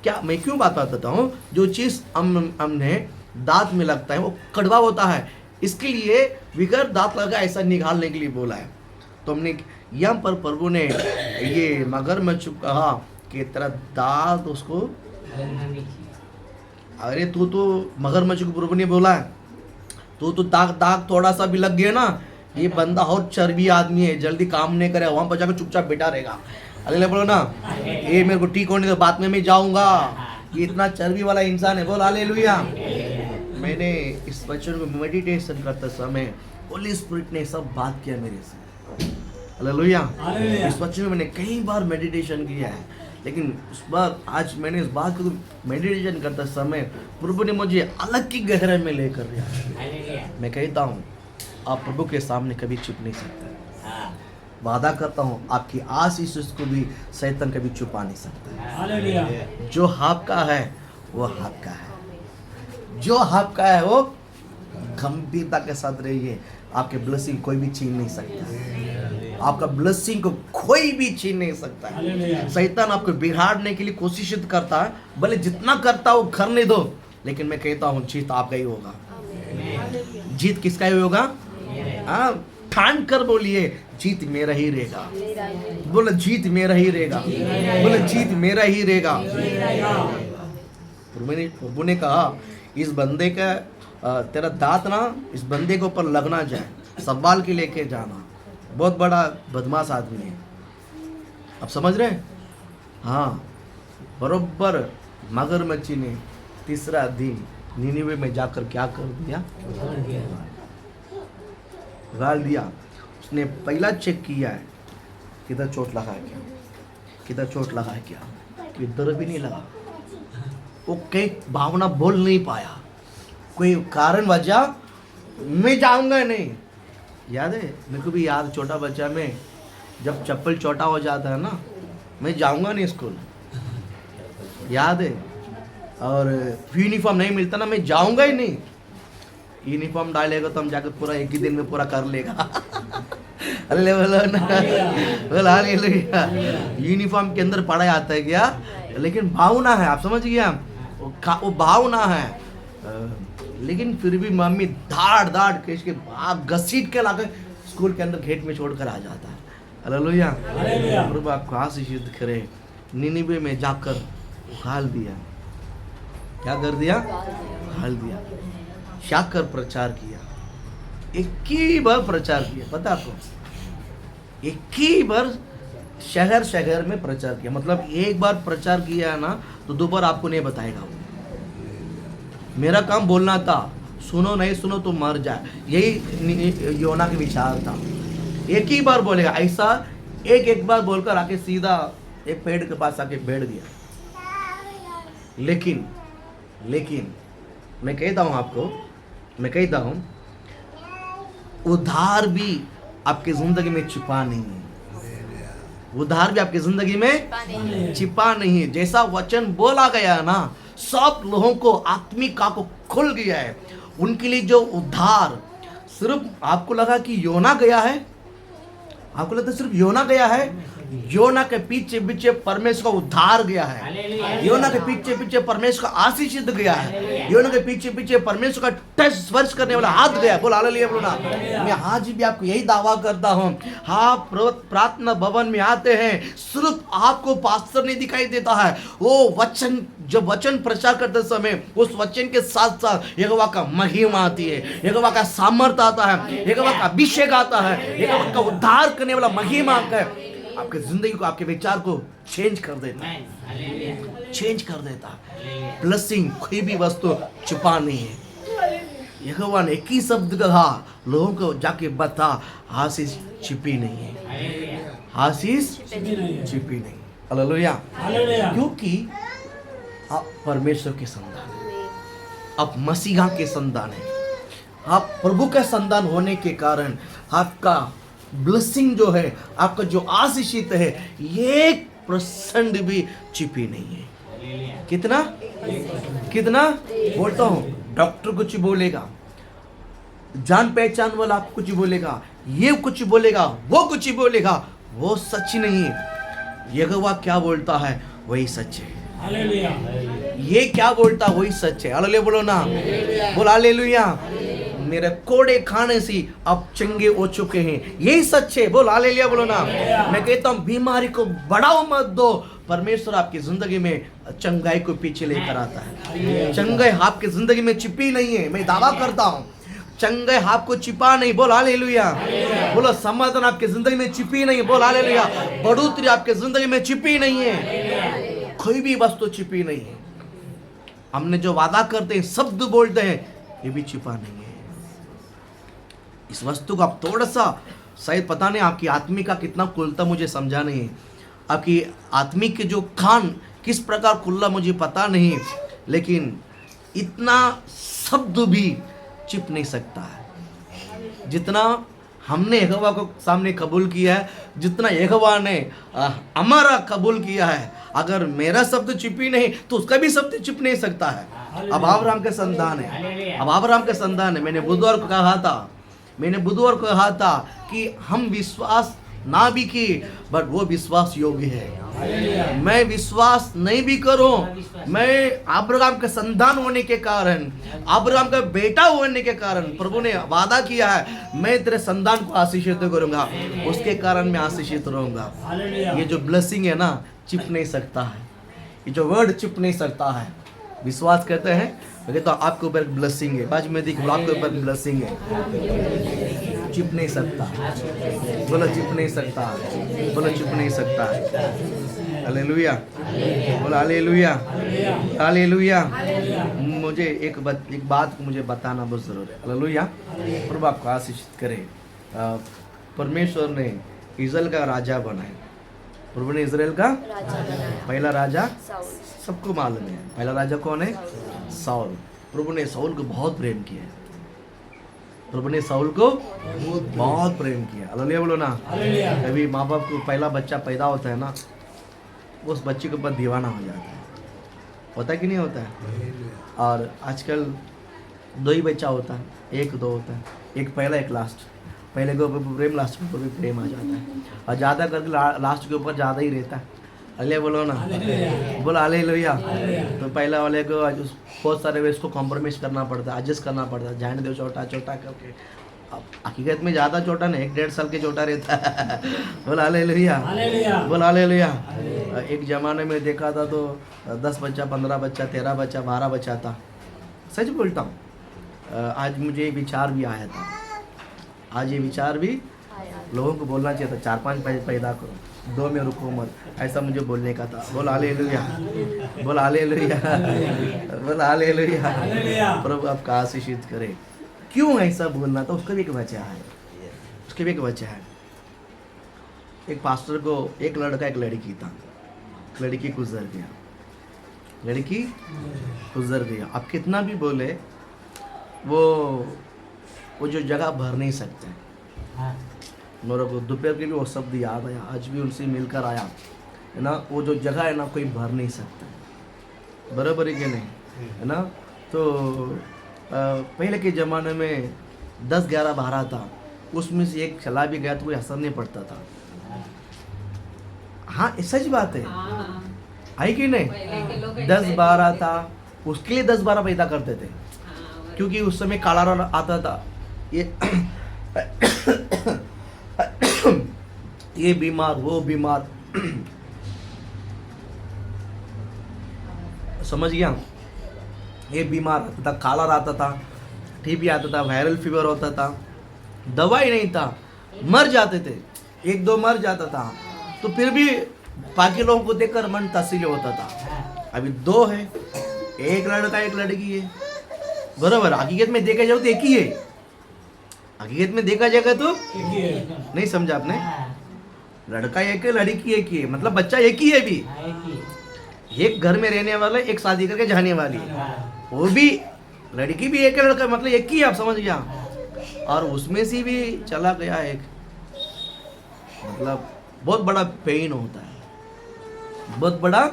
क्या मैं क्यों बात बताता हूँ, जो चीज़ हमने दांत में लगता है वो कड़वा होता है, इसके लिए विगर दांत लगा ऐसा निकालने के लिए बोला है। तो हमने यहाँ पर प्रभु ने ये मगरमच्छ कहा कि तेरा दांत उसको, अरे तू तो मगरमच्छ को प्रभु ने बोला है, तू तो दाग थोड़ा सा भी लग गया ना, ये बंदा और चर्बी आदमी है, जल्दी काम नहीं करेगा, वहां पर जाकर चुपचाप बैठा रहेगा। अरे बोलो ना, ये मेरे को ठीक होने के बाद में मैं जाऊंगा, ये इतना चर्बी वाला इंसान है। बोल हालेलुया। मैंने इस वचन को मेडिटेशन करते समय होली स्पिरिट ने सब बात किया मेरे से। हालेलुया। इस वचन में मैंने कई बार मेडिटेशन किया है, लेकिन उस बार आज मैंने इस बात को मेडिटेशन करते समय प्रभु ने मुझे अलग की गहराई में लेकर गया। मैं कहता हूँ आप प्रभु के सामने कभी छुप नहीं सकते। वादा करता हूँ आपकी आशीष को भी शैतान कभी छुपा नहीं सकता। जो आपका है वो आपका है, जो आपका है वो गंभीरता के साथ रहिए। आपके ब्लेसिंग कोई भी छीन नहीं सकता, आपका ब्लेसिंग को कोई भी छीन नहीं सकता है। शैतान आपको बिगाड़ने के लिए कोशिश करता है, भले जितना करता है वो करने दो, लेकिन मैं कहता हूँ जीत आपका ही होगा। जीत किसका ही होगा? हाँ, ठान कर बोलिए जीत मेरा ही रहेगा। बोलो जीत मेरा ही रहेगा। बोलो जीत मेरा ही रहेगा। प्रभु ने कहा इस बंदे का तेरा दांत ना इस बंदे के ऊपर लगना जाए, सवाल के लेके जाना। बहुत बड़ा बदमाश आदमी है, अब समझ रहे हैं? हाँ, बरोबर मगरमच्छी ने तीसरा दिन निनिवे में जाकर क्या कर दिया? गाल दिया। उसने पहला चेक किया है किधर चोट लगा है क्या, किधर चोट लगा है क्या, किधर भी नहीं लगा। वो कई भावना बोल नहीं पाया, कोई कारण वजह मैं जाऊंगा नहीं। याद है मेरे को भी याद, छोटा बच्चा में जब चप्पल छोटा हो जाता है ना, मैं जाऊंगा नहीं स्कूल। याद है और यूनिफॉर्म नहीं मिलता ना, मैं जाऊंगा ही नहीं। यूनिफॉर्म डालेगा तो हम जाकर पूरा एक ही दिन में पूरा कर लेगा। अरे बोलो ना, बोलो हालेलुया। यूनिफॉर्म के अंदर पढ़ा आता है क्या, लेकिन भावना है, आप समझ गया, वो भावना है। लेकिन फिर भी मम्मी धाड़ धाड़ के इसके भाग घसीट के लाकर स्कूल के अंदर गेट में छोड़कर आ जाता है। हालेलुया। प्रभु आपको आशीषित करे। निनिवे में जाकर उखाल दिया, क्या कर दिया, उखाल दिया, जाकर प्रचार किया। एक ही बार प्रचार किया, पता आपको, एक ही बार शहर शहर में प्रचार किया। मतलब एक बार प्रचार किया है ना तो दोबारा आपको नहीं बताएगा वो। मेरा काम बोलना था, सुनो नहीं सुनो तो मर जाए, यही योना के विचार था। एक ही बार बोलेगा, ऐसा एक बार बोलकर आके सीधा एक पेड़ के पास आके बैठ गया। लेकिन मैं कहता हूं आपको, मैं कहता हूं उधार भी आपकी जिंदगी में छिपा नहीं है। उधार भी आपकी जिंदगी में छिपा नहीं है। जैसा वचन बोला गया ना, सब लोगों को आत्मिक को खुल गया है। उनके लिए जो उद्धार, सिर्फ आपको लगा कि योना गया है, आपको लगता है सिर्फ योना गया है, योना के पीछे पीछे परमेश्वर का उद्धार गया है। योना के पीछे पीछे परमेश्वर का आशीषित गया है। योना के पीछे पीछे परमेश्वर का टच स्पर्श करने वाला हाथ गया। बोल हालेलुया बोलो ना। मैं आज भी आपको यही दावा करता हूं, आप प्रार्थना भवन में आते हैं, सिर्फ आपको पास्टर नहीं दिखाई देता है। वो वचन, जब वचन प्रचार करते समय उस वचन के साथ साथ यहोवा का महिमा आती है, यहोवा का सामर्थ आता है, यहोवा का अभिषेक आता है, यहोवा का उद्धार करने वाला महिमा आता है। आपके जिंदगी को, आपके विचार को चेंज कर देता है, चेंज कर देता है। ब्लेसिंग कोई भी वस्तु छुपा नहीं है। यहोवा ने एक ही शब्द कहा, लोगों को जाके बता, आशीष छिपी नहीं है, आशीष छिपी नहीं। हालेलुया। क्योंकि आप परमेश्वर के संतान हैं, आप मसीहा के संतान हैं, आप प्रभु का संतान होने के कारण आपका ब्लेसिंग जो है, आपका जो आशीषित है, 1% भी छिपी नहीं है। कितना बोलता हूं, डॉक्टर कुछ बोलेगा, जान पहचान वाला आपको कुछ बोलेगा, ये कुछ बोलेगा, वो कुछ बोलेगा, वो सच नहीं है। यहोवा क्या बोलता है वही सच है। ये क्या बोलता वही सच है। हालेलुया बोलो ना, बोल हालेलुया। मेरे कोड़े खाने से अब चंगे हो चुके हैं, यही सच है। बोल हालेलुया बोलो ना। मैं कहता हूं बीमारी को बढ़ाओ मत दो, परमेश्वर आपकी जिंदगी में चंगाई को पीछे लेकर आता है। चंगाई आपकी जिंदगी में छिपी नहीं है, मैं दावा करता हूं, चंगाई आपको छिपा नहीं। बोल हालेलुया बोलो। समाधान आपकी जिंदगी में छिपी नहीं, बोल हालेलुया। बढ़ोतरी आपकी जिंदगी में छिपी नहीं है, कोई भी वस्तु छिपी नहीं है। हमने जो वादा करते हैं, शब्द बोलते हैं, ये भी छिपा नहीं है। इस वस्तु को आप थोड़ा सा, शायद पता नहीं आपकी आत्मिक का कितना खुलता मुझे समझा नहीं है, आपकी आत्मिक के जो कान किस प्रकार खुला मुझे पता नहीं, लेकिन इतना शब्द भी छिप नहीं सकता है जितना हमने यहोवा को सामने कबूल किया है, जितना यहोवा ने हमारा कबूल किया है। अगर मेरा शब्द छिपी नहीं तो उसका भी शब्द छिप नहीं सकता है। अब अब्राहम के संतान है, अब अब्राहम के संतान है। मैंने बुधवार को कहा था कि हम विश्वास ना भी की, बट वो विश्वास योग्य है। मैं विश्वास नहीं भी करूं, मैं अब्राहम के संतान होने के कारण, अब्राहम का बेटा होने के कारण प्रभु ने वादा किया है, मैं तेरे संतान को आशीषित करूंगा, उसके कारण मैं आशीषित रहूंगा। ये जो ब्लेसिंग है ना, छिप नहीं सकता है, ये जो वर्ड छिप नहीं सकता है। विश्वास करते हैं, मैं कहता हूं आपके ऊपर ब्लेसिंग है, बाज में देख आपके ऊपर ब्लेसिंग है, छिप नहीं सकता। बोलो छिप नहीं सकता, बोलो छिप नहीं सकता। हालेलुया, बोलो हालेलुया, हालेलुया। मुझे एक बात मुझे बताना बहुत जरूरी है। हालेलुया। प्रभु आपको आशीषित करे। परमेश्वर ने इज़राइल का राजा बनाया, प्रभु ने इज़राइल का पहला राजा, सबको मालूम है पहला राजा कौन है, साउल। प्रभु ने साउल को बहुत प्रेम किया, प्रभु ने साउल को बहुत प्रेम किया। हालेलुया बोलो ना। कभी माँ बाप को पहला बच्चा पैदा होता है ना, उस बच्चे के ऊपर दीवाना हो जाता है, होता है कि नहीं होता है? और आजकल 2 ही बच्चा होता है, 1-2 होता है, एक पहला एक लास्ट। पहले के ऊपर प्रेम, लास्ट के ऊपर भी प्रेम आ जाता है, और ज़्यादा करके लास्ट के ऊपर ज़्यादा ही रहता है। अल्ले बोलो ना, बोलो हालेलुया। तो पहला वाले को बहुत सारे वे इसको कॉम्प्रोमाइज़ करना पड़ता है, एडजस्ट करना पड़ता है, जाने दो छोटा छोटा करके। अब हकीकत में ज़्यादा छोटा नहीं, 1-1.5 साल के छोटा रहता है। बोलो हालेलुया, बोलो हालेलुया। एक ज़माने में देखा था तो 10 बच्चा, 15 बच्चा, 13 बच्चा, 12 बच्चा था। सच बोलता हूँ। आज मुझे ये विचार भी आया था, आज ये विचार भी लोगों को बोलना चाहिए था, 4-5 पैदा करो, 2 में रुको मत, ऐसा मुझे बोलने का था। बोल हालेलुया, बोल हालेलुया, बोल हालेलुया। प्रभु आपका आशीषित करे। क्यों ऐसा बोलना था? उसका भी एक वजह है, उसकी भी एक वजह है। एक पास्टर को एक लड़का एक लड़की था, लड़की गुजर गया, लड़की गुजर गया। अब कितना भी बोले वो जो जगह भर नहीं सकते। मेरे को दोपहर के लिए वो शब्द याद आया, आज भी उनसे मिलकर आया है ना। वो जो जगह है ना, कोई भर नहीं सकता, बराबर है कि नहीं, है ना। तो पहले के ज़माने में 10, 11, 12 था, उसमें से एक चला भी गया तो कोई असर नहीं पड़ता था। हाँ, सच बात है कि नहीं? 10-12 था, उसके लिए 10-12 पैदा करते थे, क्योंकि उस समय काला आता था। ये बीमार, वो बीमार, समझ गया? ये बीमार आता था, काला आता था, टीबी आता था, वायरल फीवर होता था, दवाई नहीं था, मर जाते थे, 1-2 मर जाता था। तो फिर भी बाकी लोगों को देखकर मन तसल्ली होता था। अभी 2 है, एक लड़का एक लड़की है, बराबर। हकीकत में देखा जाए तो एक ही है, हकीकत में देखा जाएगा तो नहीं, समझा आपने? लड़का एक है, लड़की एक ही है, मतलब बच्चा एक ही है भी। एक घर में रहने वाला, एक शादी करके जाने वाली, वो भी लड़की भी एक है, लड़का मतलब एक ही है, आप समझ गया। और उसमें से भी चला गया एक, मतलब बहुत बड़ा पेन होता है, बहुत बड़ा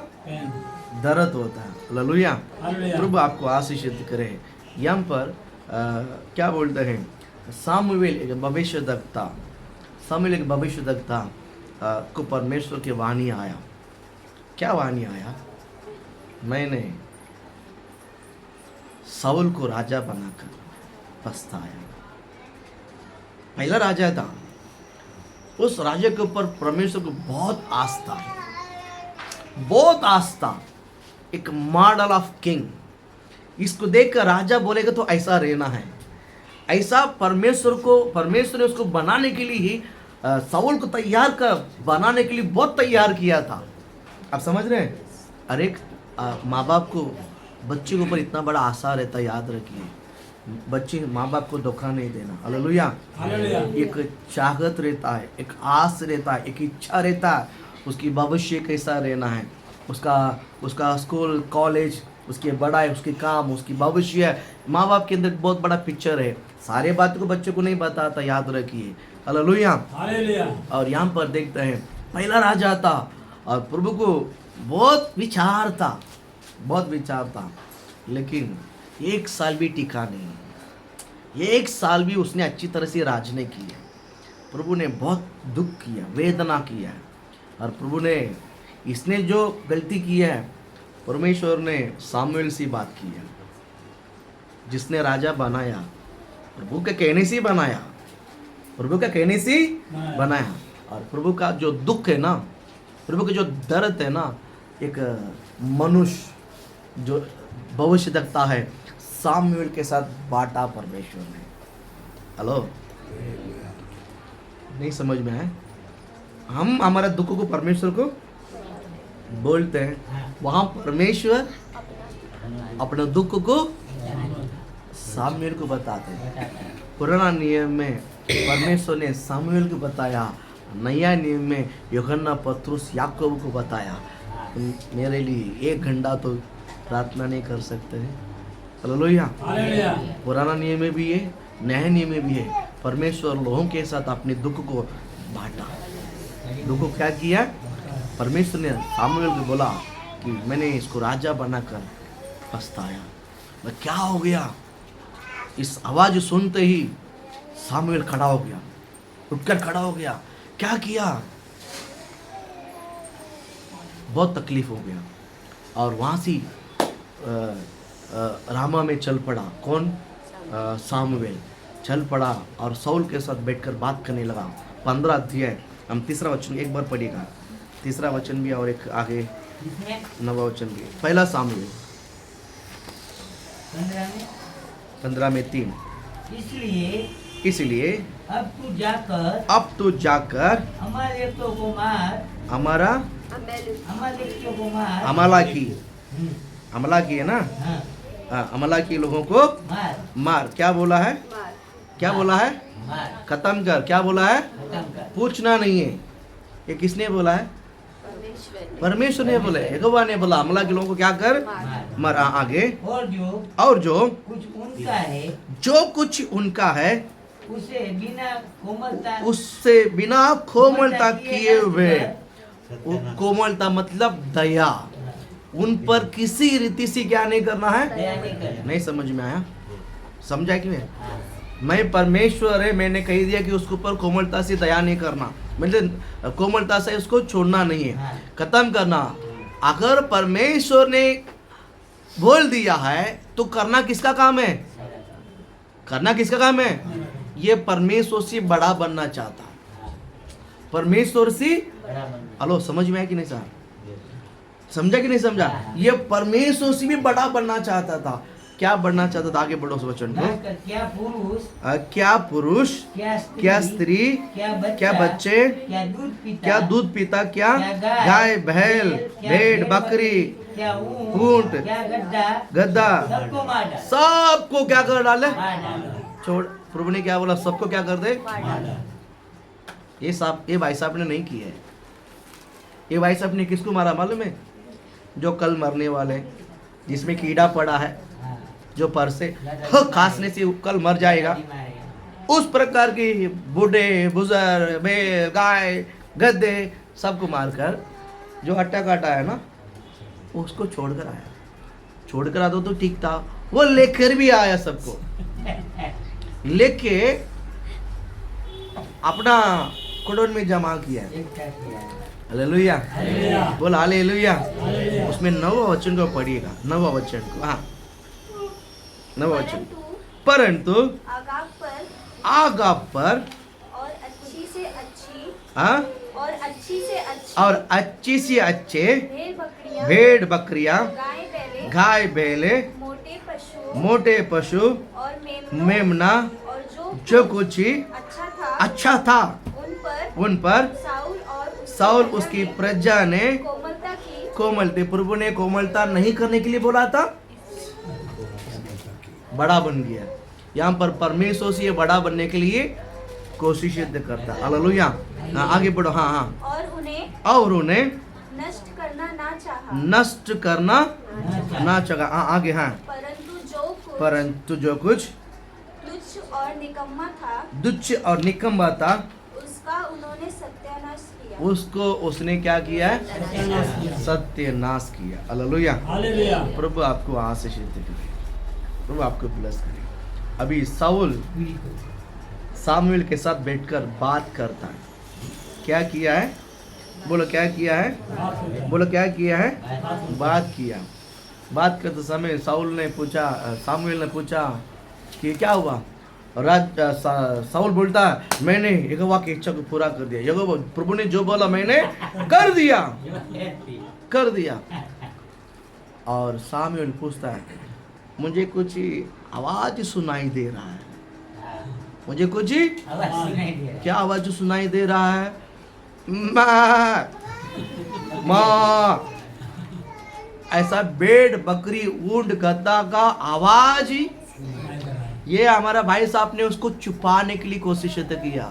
दर्द होता है। हालेलुया, प्रभु आपको आशीषित करे। यहाँ पर क्या बोलते हैं? सामुएल एक भविष्यद्वक्ता, सामुएल एक भविष्यद्वक्ता को परमेश्वर की वाणी आया। क्या वाणी आया? मैंने साउल को राजा बनाकर पछताया। पहला राजा था, उस राजा के ऊपर परमेश्वर को बहुत आस्था है, बहुत आस्था, एक मॉडल ऑफ किंग। इसको देखकर राजा बोलेगा तो ऐसा रहना है, ऐसा परमेश्वर ने उसको बनाने के लिए ही साउल को बनाने के लिए बहुत तैयार किया था। आप समझ रहे हैं? अरे माँ बाप को बच्चे के ऊपर इतना बड़ा आशा रहता है, याद रखिए, बच्चे माँ बाप को धोखा नहीं देना। हालेलुया। एक चाहत रहता है, एक आस रहता है, एक इच्छा रहता है, उसकी भविष्य कैसा रहना है, उसका स्कूल कॉलेज, उसके बड़ा है, उसके काम, उसकी भविष्य। माँ बाप के अंदर बहुत बड़ा पिक्चर है, सारे बात को बच्चों को नहीं बताता, याद रखिए। हालेलुया। और यहाँ पर देखते हैं पहला राजा था और प्रभु को बहुत विचार था, बहुत विचार था, लेकिन 1 साल भी टिका नहीं। 1 साल भी उसने अच्छी तरह से राज नहीं किया। प्रभु ने बहुत दुख किया, वेदना किया, और प्रभु ने इसने जो गलती की है, परमेश्वर ने सामुएल से बात की है, जिसने राजा बनाया, प्रभु के कहने से बनाया, प्रभु के कहने से बनाया। और प्रभु का जो दुख है ना, प्रभु का जो दर्द है ना, एक मनुष्य जो भविष्य देखता है, सामुएल के साथ बांटा परमेश्वर ने। हेलो, नहीं समझ में आया? हम हमारे दुख को परमेश्वर को बोलते हैं, वहां परमेश्वर अपने दुख को सामुएल को बताते हैं। पुराना नियम में परमेश्वर ने सामुएल को बताया, नया नियम में यूहन्ना, पतरस, याकूब को बताया। मेरे लिए 1 घंटा तो प्रार्थना नहीं कर सकते हैं? हालेलुया। पुराना नियम में भी है, नया नियम में भी है। परमेश्वर लोगों के साथ अपने दुख को बांटा। दुख को क्या किया? परमेश्वर ने सामुएल को बोला, कि मैंने इसको राजा बनाकर पछताया। मैं क्या हो गया? इस आवाज सुनते ही सामुएल खड़ा हो गया, उठकर खड़ा हो गया। क्या किया? बहुत तकलीफ हो गया और वहां से रामा में चल पड़ा। कौन? सामुएल चल पड़ा और साउल के साथ बैठकर बात करने लगा। 15 अध्याय, हम 3रा वचन एक बार पढ़िएगा। 3रा वचन भी और एक आगे इसमें 9वां वचन भी। पहला सामुएल 15 में 3। इसलिए अब तू जाकर अमालेकियों को मार, हमारा अमालेकियों को मार, अमला की है ना, हाँ, अमला की लोगों को मार, मार। क्या बोला है? मार। क्या बोला है? मार, खत्म कर। क्या बोला है? खत्म कर। पूछना नहीं है। ये किसने बोला है? परमेश्वर ने। परमेश्वर ने बोला, यहोवा ने बोला अमला के लोगों को क्या कर? मार। मार। आगे। और जो कुछ उनका है, जो कुछ उनका है उसे बिना कोमलता, उससे बिना कोमलता किए हुए। कोमलता मतलब दया। उन पर किसी रीति से क्या नहीं करना है? दया नहीं करना। नहीं समझ में आया? समझा कि नहीं? मैं परमेश्वर है, मैंने कह दिया कि उसके ऊपर कोमलता से दया नहीं करना, मतलब कोमलता से उसको छोड़ना नहीं है, खत्म करना। अगर परमेश्वर ने बोल दिया है तो करना किसका काम है? करना किसका काम है? ये परमेश्वर से बड़ा बनना चाहता है। परमेश्वर से, हेलो समझ में आया कि नहीं सर? समझा कि नहीं समझा? ये परमेश्वर से भी बड़ा बनना चाहता था। क्या बनना चाहता था? आगे बढ़ो उस वचन को। क्या पुरुष, क्या पुरुष, क्या स्त्री, क्या बच्चे, क्या दूध पीता, क्या गाय बैल, भेड़ बकरी, क्या ऊंट, क्या गद्दा, सबको मार डाल, सबको क्या कर डाले? मार डाल, छोड़। प्रभु ने क्या बोला? सबको क्या कर दे? ये भाई साहब ने नहीं किया है। ये भाई साहब ने किसको मारा मालूम है? जो कल मरने वाले, जिसमें कीड़ा पड़ा है, जो पर से खांसने से कल मर जाएगा, उस प्रकार की बूढ़े बुजुर्ग, बैल, गाय, गद्दे सबको मारकर जो हट्टा काटा है ना, उसको छोड़कर आया। छोड़कर आता तो ठीक था, वो लेकर भी आया सबको, लेके अपना कुडोन में जमा किया। हालेलुया, बोल हालेलुया। उसमें 9वां वचन को पढ़िएगा, 9वां वचन को। हाँ, 9वां वचन। परंतु आगाग पर और अच्छी से अच्छी, हाँ, और अच्छी से अच्छे भेड़ बकरियां, गाय बैले, मोटे पशु और मेमना, और जो कुछ ही अच्छा था उन पर साउल उसकी प्रजा ने कोमलता, प्रभु ने कोमलता नहीं करने के लिए बोला था, बड़ा बन गया। यहाँ पर परमेश्वर से ये बड़ा बनने के लिए कोशिश करता। हालेलुया। आगे बढ़ो। हाँ हाँ। और उन्हें नष्ट करना ना चाहा। हाँ आगे। हाँ, परंतु जो कुछ तुच्छ और निकम्मा था उसको उसने क्या किया है? सत्यानाश किया। हालेलुया। प्रभु आपको आशीष दे, प्रभु आपको ब्लेस करे। अभी साउल सामुएल के साथ बैठकर बात करता है। क्या किया है? बोलो क्या किया है? बोलो क्या किया है? बात किया। बात करते समय सामुएल ने पूछा कि क्या हुआ? साउल बोलता है मैंने यहोवा की इच्छा को पूरा कर दिया। यहोवा प्रभु ने जो बोला मैंने कर दिया। और सामुएल पूछता है मुझे कुछ आवाज सुनाई दे रहा है, मुझे कुछ क्या आवाज सुनाई दे रहा है? माँ, ऐसा भेड़ बकरी ऊंट गद्दा का आवाज। ये हमारा भाई साहब ने उसको छुपाने के लिए कोशिश किया।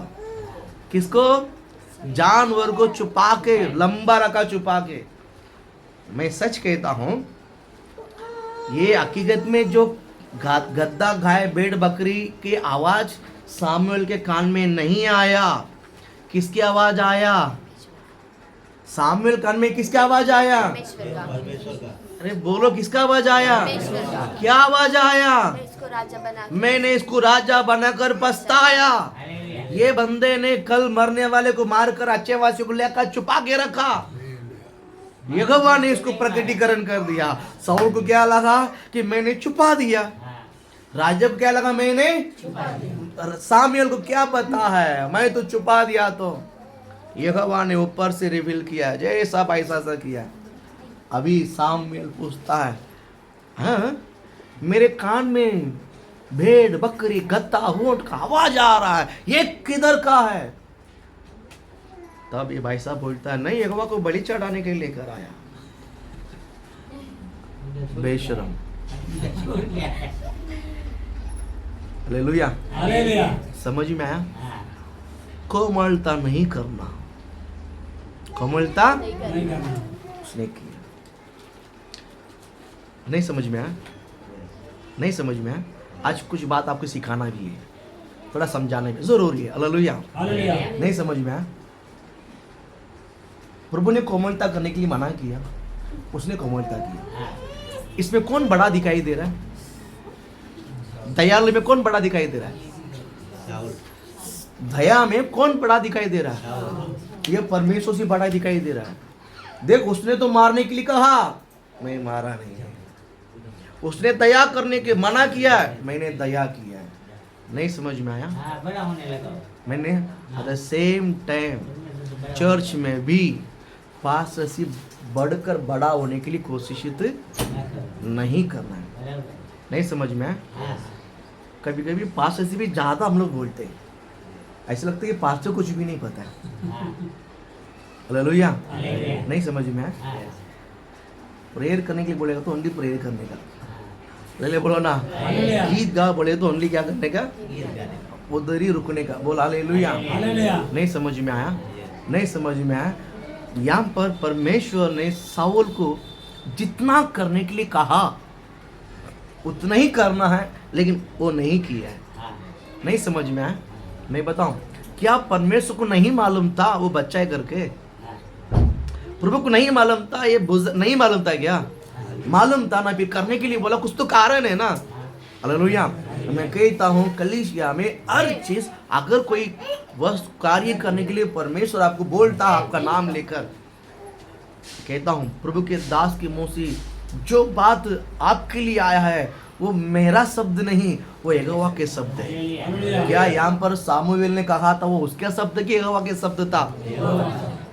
किसको? जानवर को छुपा के, लंबा रखा छुपा के। मैं सच कहता हूं, ये हकीकत में जो गद्दा गाय भेड़ बकरी की आवाज सामुएल के कान में नहीं आया। किसकी आवाज आया? सामुएल कान में किसका आवाज आया? परमेश्वर का। अरे बोलो, किसका आवाज आया? परमेश्वर का। क्या आवाज आया? मैं इसको राजा बना के- मैंने इसको राजा बनाकर पछताया। हालेलुया। ये बंदे ने कल मरने वाले को मारकर अच्छे वासियों को लेकर छुपा के रखा। यहोवा ने इसको प्रकटीकरण कर दिया। साउल को क्या लगा कि मैंने छुपा दिया। हाँ, राजा को क्या लगा, मैंने सामुएल को क्या पता है, मैं तो छुपा दिया। तो यहोवा ने ऊपर से रिवील किया, जैसा ऐसा सा किया। अभी सामुएल पूछता है, हाँ मेरे कान में भेड़ बकरी गत्ता ऊंट का आवाज आ रहा है, ये किधर का है? तब ये भाई साहब बोलता है, नहीं यहोवा को बलि चढ़ाने के लिए लेकर आया। बेशरम। छूट गया है। हालेलुया। हालेलुया। समझ में आया? हाँ, कोमलता नहीं करना, कोमलता नहीं नहीं करना। करना। उसने किया। नहीं समझ में आया? नहीं समझ में आया? आज कुछ बात आपको सिखाना भी है, थोड़ा समझाने भी जरूरी है। हालेलुया। हालेलुया। नहीं समझ में आया? प्रभु ने कोमलता करने के लिए मना किया, उसने कोमलता किया। हाँ, इसमें कौन बड़ा दिखाई दे रहा है? दयालु में कौन बड़ा दिखाई दे रहा है? दया में कौन बड़ा दिखाई दे रहा है? ये परमेश्वर से बड़ा दिखाई दे रहा है। देख, उसने तो मारने के लिए कहा, मैं मारा नहीं है। उसने दया करने के मना किया, मैंने दया किया है। नहीं समझ में आया? हाँ, बड़ा होने लगा। मैंने at the same time church में भी पास से बढ़कर बड़ा होने के लिए कोशिश नहीं करना है। नहीं समझ में आया? हाँ, कभी कभी पास से भी ज्यादा हम लोग बोलते हैं, ऐसा लगता है कि पास से कुछ भी नहीं पता है। हाँ, हालेलुया। हालेलुया। नहीं समझ में आया? हाँ, प्रेयर करने के लिए बोलेगा तो ओनली प्रेयर करने का, पहले बोलो ना। हालेलुया। गीत गा बोले तो ओनली क्या करने का, उधर ही रुकने का। बोल हालेलुया। हालेलुया। नहीं समझ में आया? नहीं समझ में आया? यहाँ पर परमेश्वर ने साउल को जितना करने के लिए कहा उतना ही करना है, लेकिन वो नहीं किया है। हाँ, नहीं समझ में आया? मैं बताऊं, क्या परमेश्वर को नहीं मालूम था वो बच्चा है करके? हाँ, प्रभु को नहीं मालूम था ये नहीं मालूम था क्या? मालूम था ना, फिर करने के लिए बोला, कुछ तो कारण है ना। हालेलुया। मैं कहता हूँ कलीसिया में हर चीज, अगर कोई वस्तु कार्य करने के लिए परमेश्वर आपको बोलता है आपका नाम लेकर, कहता हूँ प्रभु के दास की मुंह से जो बात आपके लिए आया है वो मेरा शब्द नहीं, वो यहोवा के शब्द है। हालेलुया। क्या यहाँ पर सामुएल ने कहा था वो उसके शब्द की यहोवा के शब्द था?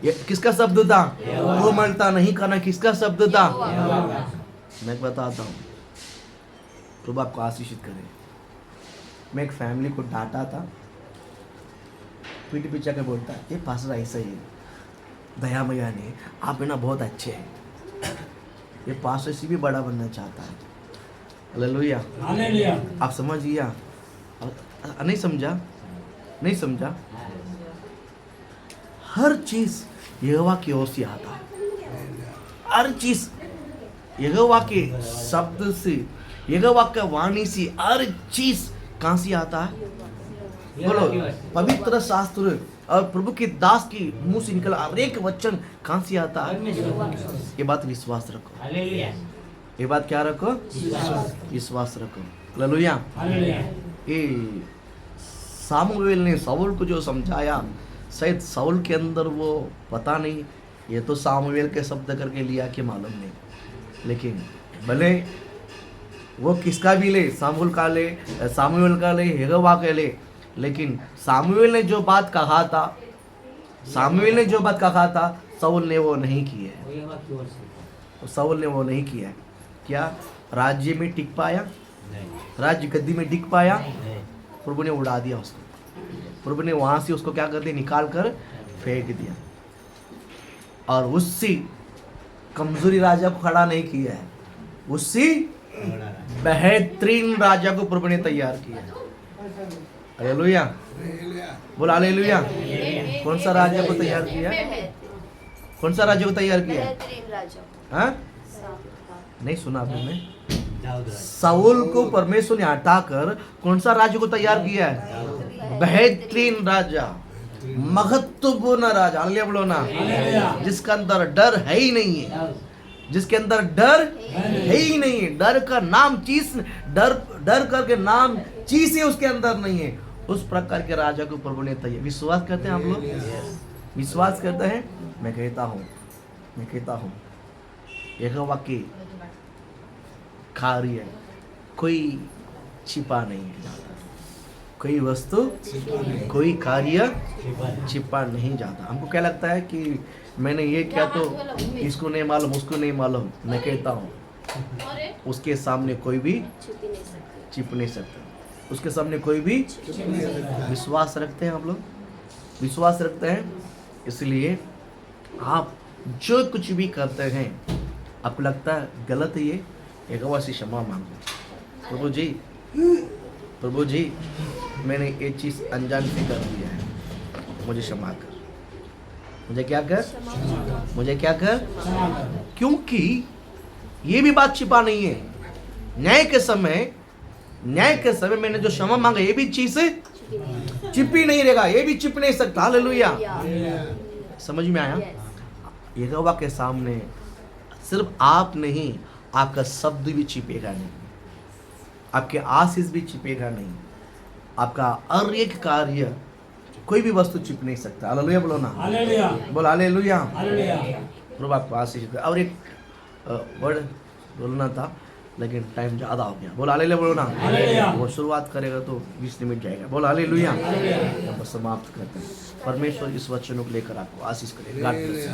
ये किसका शब्द था? कोमलता नहीं करना किसका शब्द था? मैं बताता हूँ, प्रभु आपको आशीषित करे। मैं एक फैमिली को डांटा था, पीठ पीछे के बोलता है, ये पास्टर ऐसा ही है, दया मैया ने आप है ना बहुत अच्छे हैं, ये पास्टर से भी बड़ा बनना चाहता है। हालेलुया। हालेलुया। आप समझ लिया? नहीं समझा? नहीं समझा? हर चीज यहोवा की ओर से आता है। हर चीज यहोवा के शब्द से, यहोवा का वाणी से हर चीज कहां से आता है? बोलो, पवित्र शास्त्र और प्रभु के दास की मुंह से निकला हर एक वचन कहां से आता है? ये बात विश्वास रखो। हालेलुया। ये बात क्या रखो? विश्वास रखो। हालेलुया। हालेलुया। ये सामुएल ने साउल को जो समझाया, शायद साउल के अंदर वो पता नहीं, ये तो सामुएल के शब्द करके लिया कि मालूम नहीं, लेकिन भले वो किसका भी ले, सामुएल का ले, यहोवा का ले, लेकिन सामुएल ने जो बात कहा था, साउल ने वो नहीं किया है। वो यहोवा की ओर से। साउल ने वो नहीं किया है। क्या राज्य में टिक पाया? राज्य गद्दी में टिक पाया? प्रभु ने उड़ा दिया उसको। प्रभु ने वहां से उसको क्या कर दिया? निकाल कर फेंक दिया। और उससे कमजोरी राजा को खड़ा नहीं किया है, उससे बेहतरीन राजा को प्रभु ने तैयार किया। हालेलुया। बोल हालेलुया। कौन सा राजा को तैयार किया? कौन सा राजा को तैयार किया? बेहतरीन राजा। हाँ? नहीं सुना आपने? साउल को परमेश्वर ने हटाकर कौन सा राज्य को तैयार किया है? बेहतरीन राजा। महत्वपूर्ण राजा, हालेलुया बोलो ना, जिसका अंदर डर है ही नहीं है, जिसके अंदर डर है ही नहीं है, डर का नाम चीज, डर करके नाम चीज ही उसके अंदर नहीं है, उस प्रकार के राजा को प्रभु ने तैयार। विश्वास करते हैं आप लोग? विश्वास करते हैं? मैं कहता हूँ यहोवा के कार्य कोई छिपा नहीं है जाता, कोई वस्तु कोई कार्य छिपा नहीं जाता। हमको क्या लगता है कि मैंने ये किया तो इसको नहीं मालूम, उसको नहीं मालूम। मैं कहता हूँ उसके सामने कोई भी छिप नहीं सकता, उसके सामने कोई भी। विश्वास रखते हैं आप लोग? विश्वास रखते हैं? इसलिए आप जो कुछ भी करते हैं आपको लगता है गलत है, ये यहोवा से क्षमा मांगो। प्रभु जी मैंने ये चीज़ अनजान से कर दिया है, मुझे क्षमा कर। मुझे क्या कर? क्योंकि ये भी बात छिपा नहीं है। न्याय के समय मैंने जो क्षमा मांगा ये भी चीज छिपी नहीं रहेगा, ये भी छिप नहीं सकता। हालेलुया, समझ में आया? यहोवा के सामने सिर्फ आप नहीं, आपका शब्द भी छिपेगा नहीं, आपके आशीष भी छिपेगा नहीं, आपका हर एक कार्य, कोई भी वस्तु छिप नहीं सकता। हालेलुया बोलो ना, बोल हालेलुया। प्रभु आपको आशीष दे। और एक वर्ड बोलना था लेकिन टाइम ज़्यादा हो गया। बोल हालेलुया बोलो ना। वो शुरुआत करेगा तो 20 मिनट जाएगा। बोल हालेलुया। हम समाप्त करते हैं। परमेश्वर इस वचनों को लेकर आपको आशीष करेगा। God bless you.